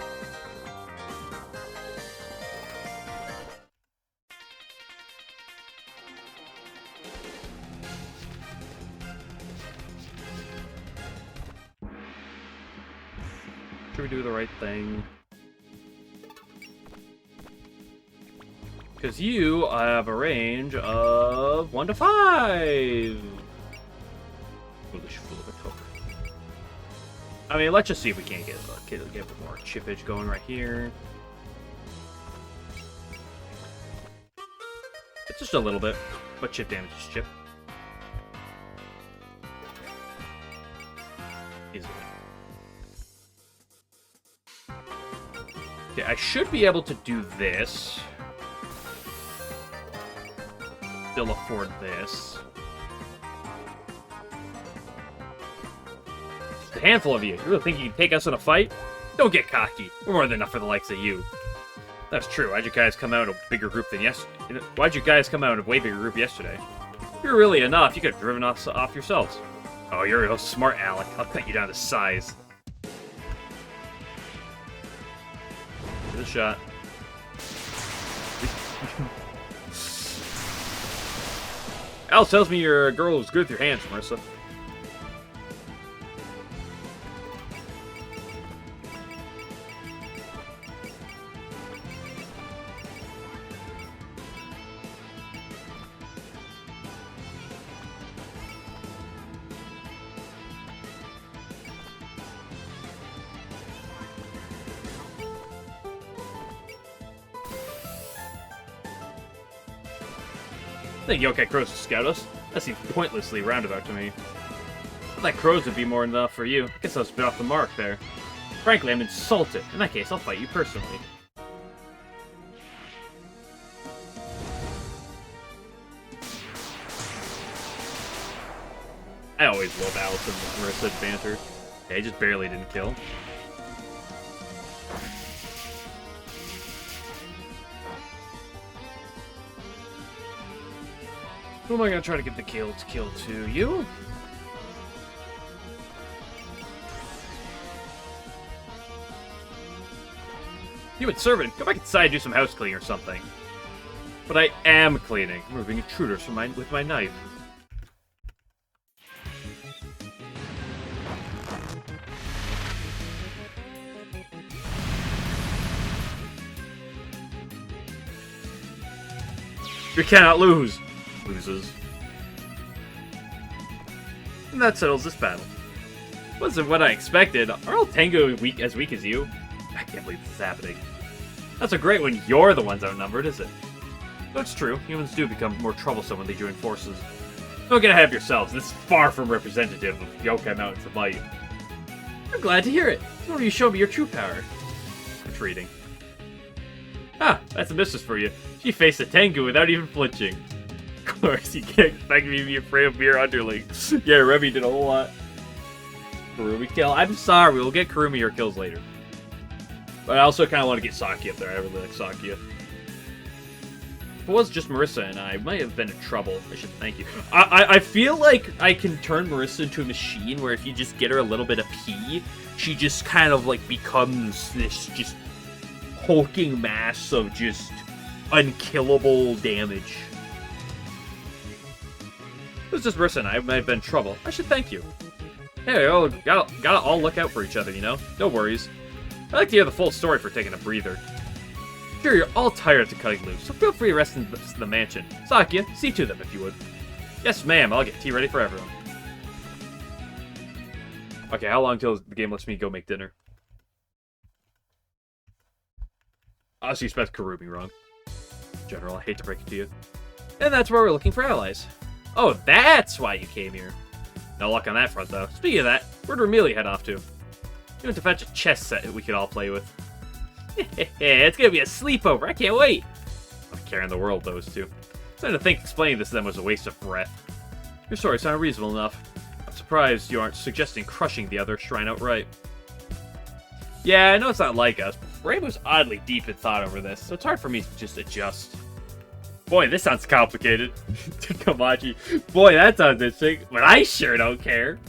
Should we do the right thing? Because you have a range of 1 to 5! Foolish fool of a took. I mean, let's just see if we can't get a bit more chippage going right here. It's just a little bit, but chip damage is chip. Easily. Okay, I should be able to do this. Still afford this. Just a handful of you. You really think you can take us in a fight? Don't get cocky. We're more than enough for the likes of you. That's true. Why'd you guys come out in a bigger group than yesterday? Why'd you guys come out in a way bigger group yesterday? If you're really enough, you could have driven us off yourselves. Oh, you're real smart, Alec. I'll cut you down to size. Good shot. Alice tells me you're a girl who's good with your hands, Marissa. Think Yokai Crows to scout us? That seems pointlessly roundabout to me. I thought crows would be more than enough for you. I guess I was a bit off the mark there. Frankly, I'm insulted. In that case, I'll fight you personally. I always love Alice and Marissa banter. They just barely didn't kill. Who am I gonna try to get the kill to? You? Human servant, go back inside and do some house cleaning or something. But I am cleaning, removing intruders from with my knife. You cannot lose. Loses. And that settles this battle. Wasn't what I expected. Are all Tango as weak as you? I can't believe this is happening. That's so great when you're the ones outnumbered, is it? Though it's true, humans do become more troublesome when they join forces. Don't get ahead of yourselves. This is far from representative of Yokai Mountain's might. I'm glad to hear it. Why don't you show me your true power? Retreating. Ah, that's a mistress for you. She faced a Tengu without even flinching. Of course, you can't expect me to be afraid of mere underlings. Yeah, Remy did a whole lot. Kurumi kill. I'm sorry, we'll get Kurumi your kills later. But I also kind of want to get Saki up there. I really like Saki. If it was just Marissa and I might have been in trouble. I should thank you. I feel like I can turn Marissa into a machine where if you just get her a little bit of pee, she just kind of like becomes this just hulking mass of just unkillable damage. It was just Marissa and I might have been in trouble. I should thank you. Hey, oh, gotta all look out for each other, you know? No worries. I'd like to hear the full story for taking a breather. Sure, you're all tired to cutting loose, so feel free to rest in the mansion. Sakya, see to them if you would. Yes, ma'am, I'll get tea ready for everyone. Okay, how long till the game lets me go make dinner? Oh, so you spelled Kurumi wrong. General, I hate to break it to you. And that's where we're looking for allies. Oh, that's why you came here. No luck on that front, though. Speaking of that, where'd Amelia head off to? She went to fetch a chess set that we could all play with. It's gonna be a sleepover. I can't wait. I'm carrying the world, those two. Starting to think explaining this to them was a waste of breath. Your story sounded reasonable enough. I'm surprised you aren't suggesting crushing the other shrine outright. Yeah, I know it's not like us, but Ray was oddly deep in thought over this, so it's hard for me to just adjust. Boy, this sounds complicated. Kamachi. Boy, that sounds interesting, but I sure don't care.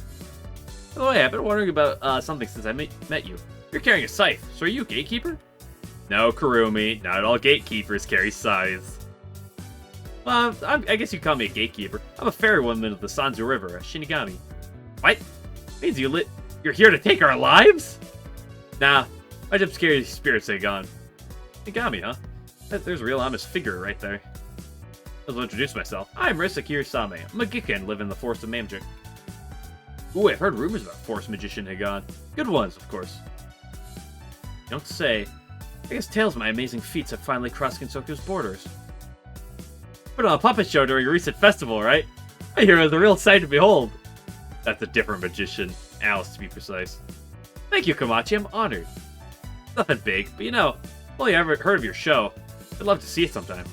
By the way, I've been wondering about something since I met you. You're carrying a scythe, so are you a gatekeeper? No, Kurumi. Not all gatekeepers carry scythes. Well, I guess you call me a gatekeeper. I'm a ferrywoman of the Sanzu River, a Shinigami. What? Means you're here to take our lives? Nah, my just scary spirits are gone. Shinigami, huh? There's a real honest figure right there. I will introduce myself. I'm Risa Kirisame. I'm a Gika and live in the Forest of Magic. Ooh, I've heard rumors about Forest Magician Higan. Good ones, of course. You don't say. I guess tales of my amazing feats have finally crossed Kinsoku's borders. Put on a puppet show during a recent festival, right? My hero is a real sight to behold. That's a different magician. Alice, to be precise. Thank you, Kamachi. I'm honored. Nothing big, but you know, I've only ever heard of your show. I'd love to see it sometime.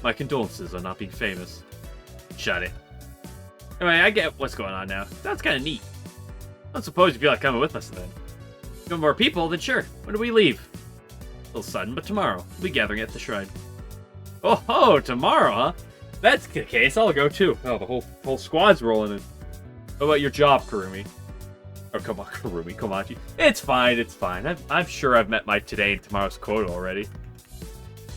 My condolences on not being famous. Shut it. Anyway, I get what's going on now. That's kind of neat. I don't suppose you feel like coming with us then. No more people, then sure. When do we leave? A little sudden, but tomorrow. We'll be gathering at the shrine. Oh, tomorrow, huh? That's the case. I'll go too. Oh, the whole squad's rolling in. What about your job, Kurumi? Oh, come on, Kurumi, Komachi. It's fine, it's fine. I'm sure I've met my today and tomorrow's quota already.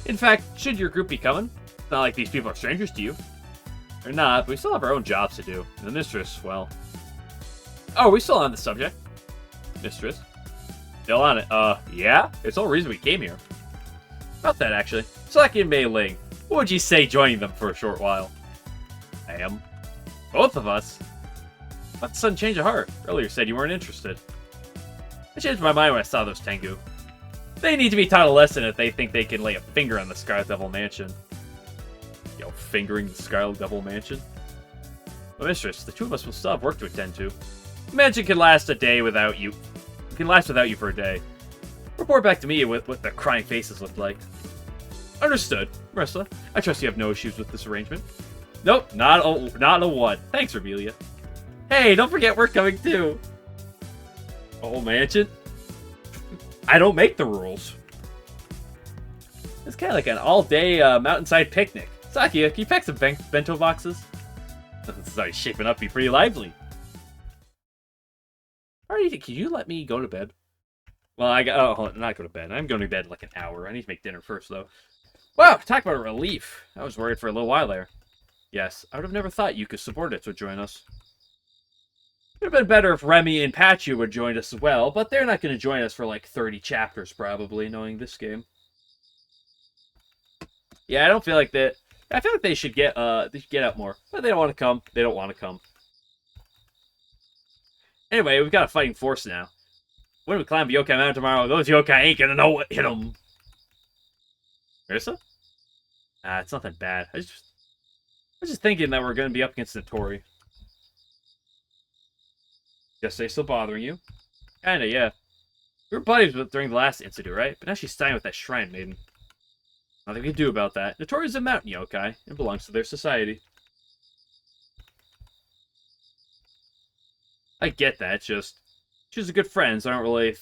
In fact, should your group be coming? It's not like these people are strangers to you. They're not, but we still have our own jobs to do. And the mistress, well... Oh, are we still on the subject? Mistress? Still on it. Yeah? It's the whole reason we came here. About that, actually. Saki and Mei Ling. What would you say joining them for a short while? I am. Both of us? Let the sudden change of heart. Earlier said you weren't interested. I changed my mind when I saw those Tengu. They need to be taught a lesson if they think they can lay a finger on the Scarlet Devil Mansion. Yo, fingering the Scarlet Devil Mansion? But mistress, the two of us will still have work to attend to. The mansion can last a day without you. It can last without you for a day. Report back to me what the crying faces look like. Understood. Marissa, I trust you have no issues with this arrangement. Nope, not a one. Thanks, Rebelia. Hey, don't forget we're coming too. Oh, mansion? I don't make the rules. It's kind of like an all-day mountainside picnic. Sakia, can you pack some bento boxes? This is already shaping up to be pretty lively. Alright, can you let me go to bed? Well, not go to bed. I'm going to bed in like an hour. I need to make dinner first, though. Wow, talk about a relief. I was worried for a little while there. Yes, I would have never thought Yuka's subordinates would join us. It would have been better if Remy and Pachu would join us as well, but they're not going to join us for like 30 chapters, probably, knowing this game. Yeah, I don't feel like that. I feel like they should get out more, but they don't want to come. They don't want to come. Anyway, we've got a fighting force now. When we climb Yokai Mountain tomorrow, those yokai ain't gonna know what hit them. Marissa? It's nothing bad. I was just thinking that we're gonna be up against Notori. Guess they still bothering you? Kinda, yeah. We were buddies during the last incident, right? But now she's siding with that shrine maiden. Nothing we can do about that. Notori's a mountain yokai and belongs to their society. I get that, it's just... She's a good friend, so I don't really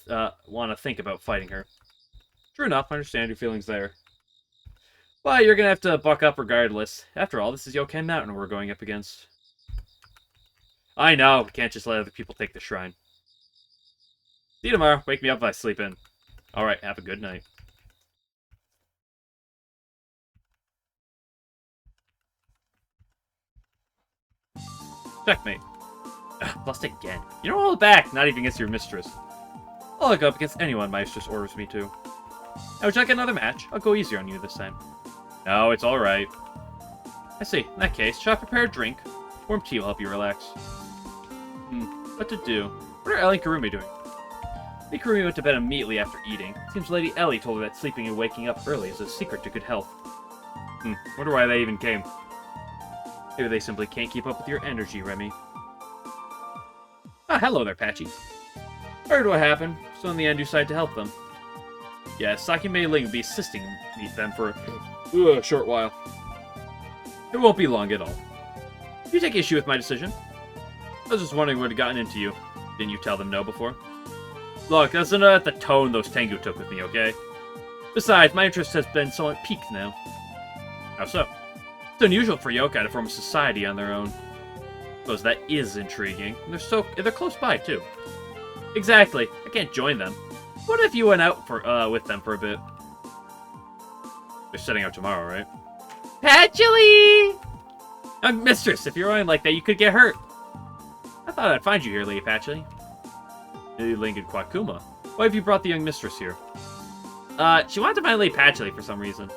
want to think about fighting her. True enough, I understand your feelings there. But you're going to have to buck up regardless. After all, this is Yokai Mountain we're going up against. I know, we can't just let other people take the shrine. See you tomorrow. Wake me up if I sleep in. Alright, have a good night. Checkmate. Ugh, lost again. You don't hold back, not even against your mistress. I'll look up against anyone my mistress orders me to. Now, would you like another match? I'll go easier on you this time. No, it's alright. I see. In that case, shall I prepare a drink? Warm tea will help you relax. What to do? What are Ellie and Kurumi doing? Lady Kurumi went to bed immediately after eating. It seems Lady Ellie told her that sleeping and waking up early is a secret to good health. Wonder why they even came. Maybe they simply can't keep up with your energy, Remy. Ah, hello there, Patchy. Heard what happened, so in the end you decided to help them. Yeah, Saki Mei Ling will be assisting them for a short while. It won't be long at all. You take issue with my decision? I was just wondering what had gotten into you. Didn't you tell them no before? Look, that's not the tone those Tengu took with me, okay? Besides, my interest has been somewhat piqued now. How so? It's unusual for yokai to form a society on their own. Suppose that is intriguing. And they're close by, too. Exactly. I can't join them. What if you went out with them for a bit? They're setting out tomorrow, right? Patchouli! Mistress, if you're running like that, you could get hurt. I thought I'd find you here, Lady Patchouli. Lady Ling and Quakuma. Why have you brought the young mistress here? She wanted to find Lady Patchouli for some reason.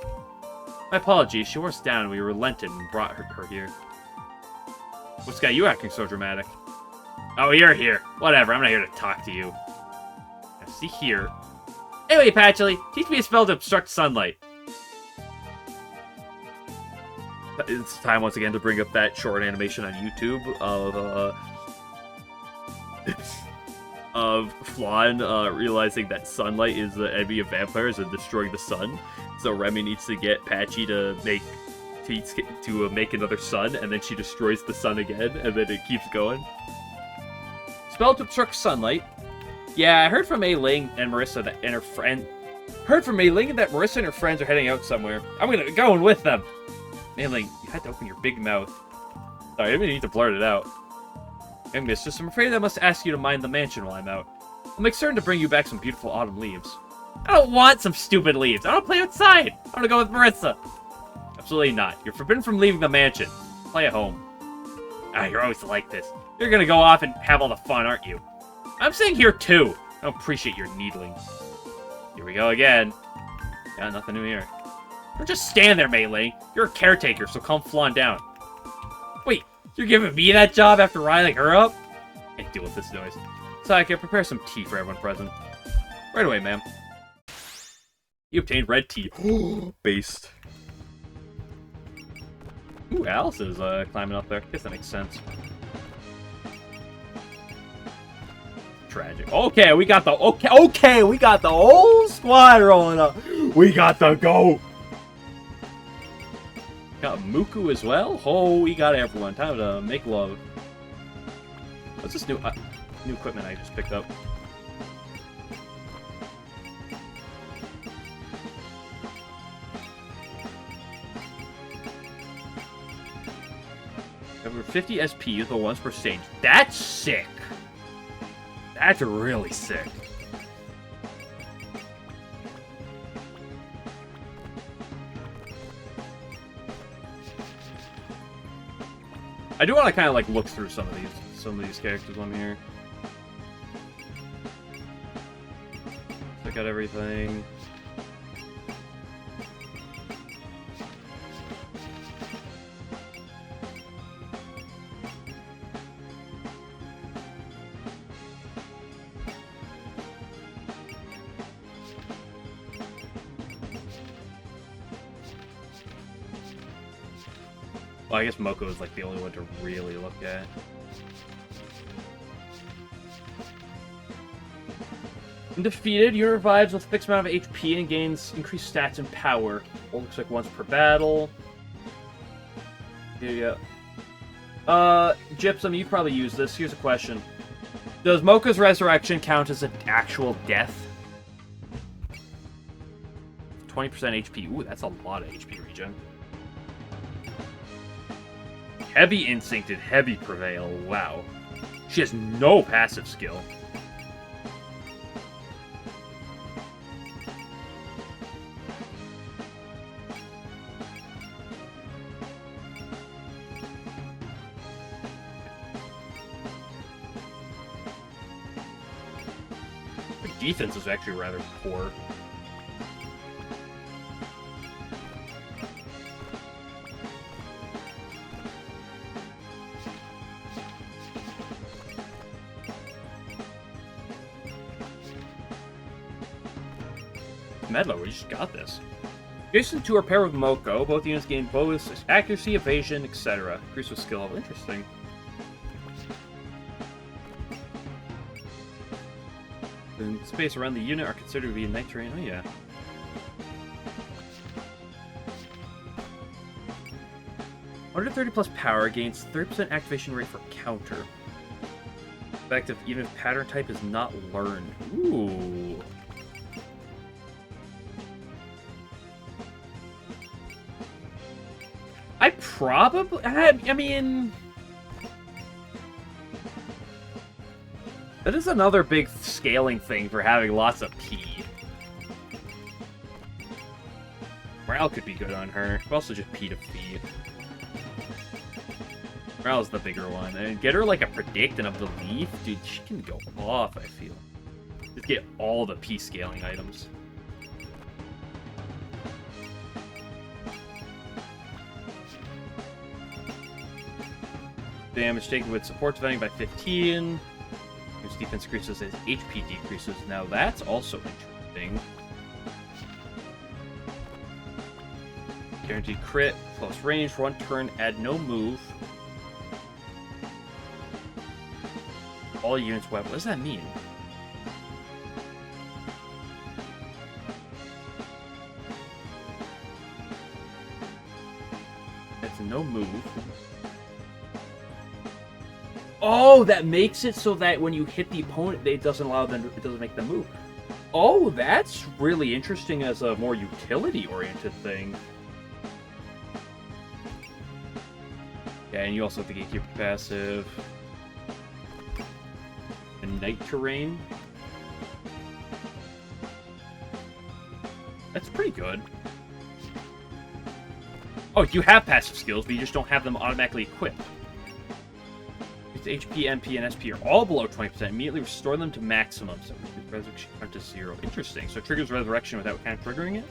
My apologies, she wore us down and we relented and brought her here. What's got you acting so dramatic? Oh, you're here. Whatever, I'm not here to talk to you. Now, see here. Hey, Lady Patchouli, teach me a spell to obstruct sunlight. It's time once again to bring up that short animation on YouTube of Flan realizing that sunlight is the enemy of vampires and destroying the sun. So Remy needs to get Patchy to make another sun, and then she destroys the sun again, and then it keeps going. Spell to obstruct sunlight. Yeah, I heard from Mei Ling and Marissa that and her friend. Heard from Mei Ling that Marissa and her friends are heading out somewhere. I'm gonna go with them. Mei Ling, you had to open your big mouth. Sorry, I didn't need to blurt it out. Young mistress, I'm afraid I must ask you to mind the mansion while I'm out. I'll make certain to bring you back some beautiful autumn leaves. I don't want some stupid leaves. I want to play outside. I want to go with Marissa. Absolutely not. You're forbidden from leaving the mansion. Play at home. Ah, you're always like this. You're gonna go off and have all the fun, aren't you? I'm staying here too. I don't appreciate your needling. Here we go again. Got nothing new here. Don't just stand there, Mei Ling. You're a caretaker, so calm Flan down. Wait, you're giving me that job after riling her up? Can't deal with this noise. So I can prepare some tea for everyone present. Right away, ma'am. You obtained red tea. Based. Ooh, Alice is climbing up there. Guess that makes sense. Tragic. Okay, we got the we got the whole squad rolling up. We got the goat. Got Muku as well. Oh, we got everyone. Time to make love. What's this new equipment I just picked up? 50 SP with a once per stage. That's sick. That's really sick. I do want to kind of like look through some of these characters on here. Check out everything. Well, I guess Moko is like the only one to really look at. When defeated, unit revives with a fixed amount of HP and gains increased stats and power. Well, looks like once per battle. Here you go. Gypsum, you've probably used this. Here's a question. Does Mocha's resurrection count as an actual death? 20% HP. Ooh, that's a lot of HP regen. Heavy Instinct and Heavy Prevail. Wow. She has no passive skill. Her defense is actually rather poor. Medlo, we just got this. Adjacent to our pair with Moko, both units gain bonus accuracy, evasion, etc. Increase with skill level. Interesting. The space around the unit are considered to be night terrain. Oh yeah. +130 power gains 30% activation rate for counter. Effective even if pattern type is not learned. Ooh. I probably... I mean... That is another big scaling thing for having lots of P. Morale could be good on her. But also just P to feed. Morale's the bigger one. And get her like a Predict and a Belief. Dude, she can go off, I feel. Just get all the P scaling items. Damage taken with support defending by 15. Whose defense increases as HP decreases. Now that's also interesting. Guaranteed crit, close range for 1 turn, add no move. All units weapon. What does that mean? It's no move. Oh, that makes it so that when you hit the opponent, it doesn't allow them. It doesn't make them move. Oh, that's really interesting as a more utility-oriented thing. Yeah, and you also have to gatekeeper passive. And night terrain. That's pretty good. Oh, you have passive skills, but you just don't have them automatically equipped. HP, MP, and SP are all below 20%. Immediately restore them to maximum. So resurrection count to 0. Interesting. So it triggers resurrection without kind of triggering it?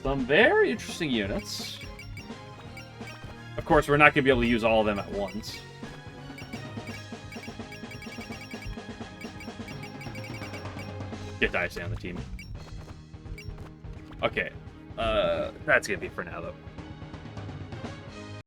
Some very interesting units. Of course, we're not going to be able to use all of them at once. Get Dicey on the team. Okay, that's gonna be for now, though.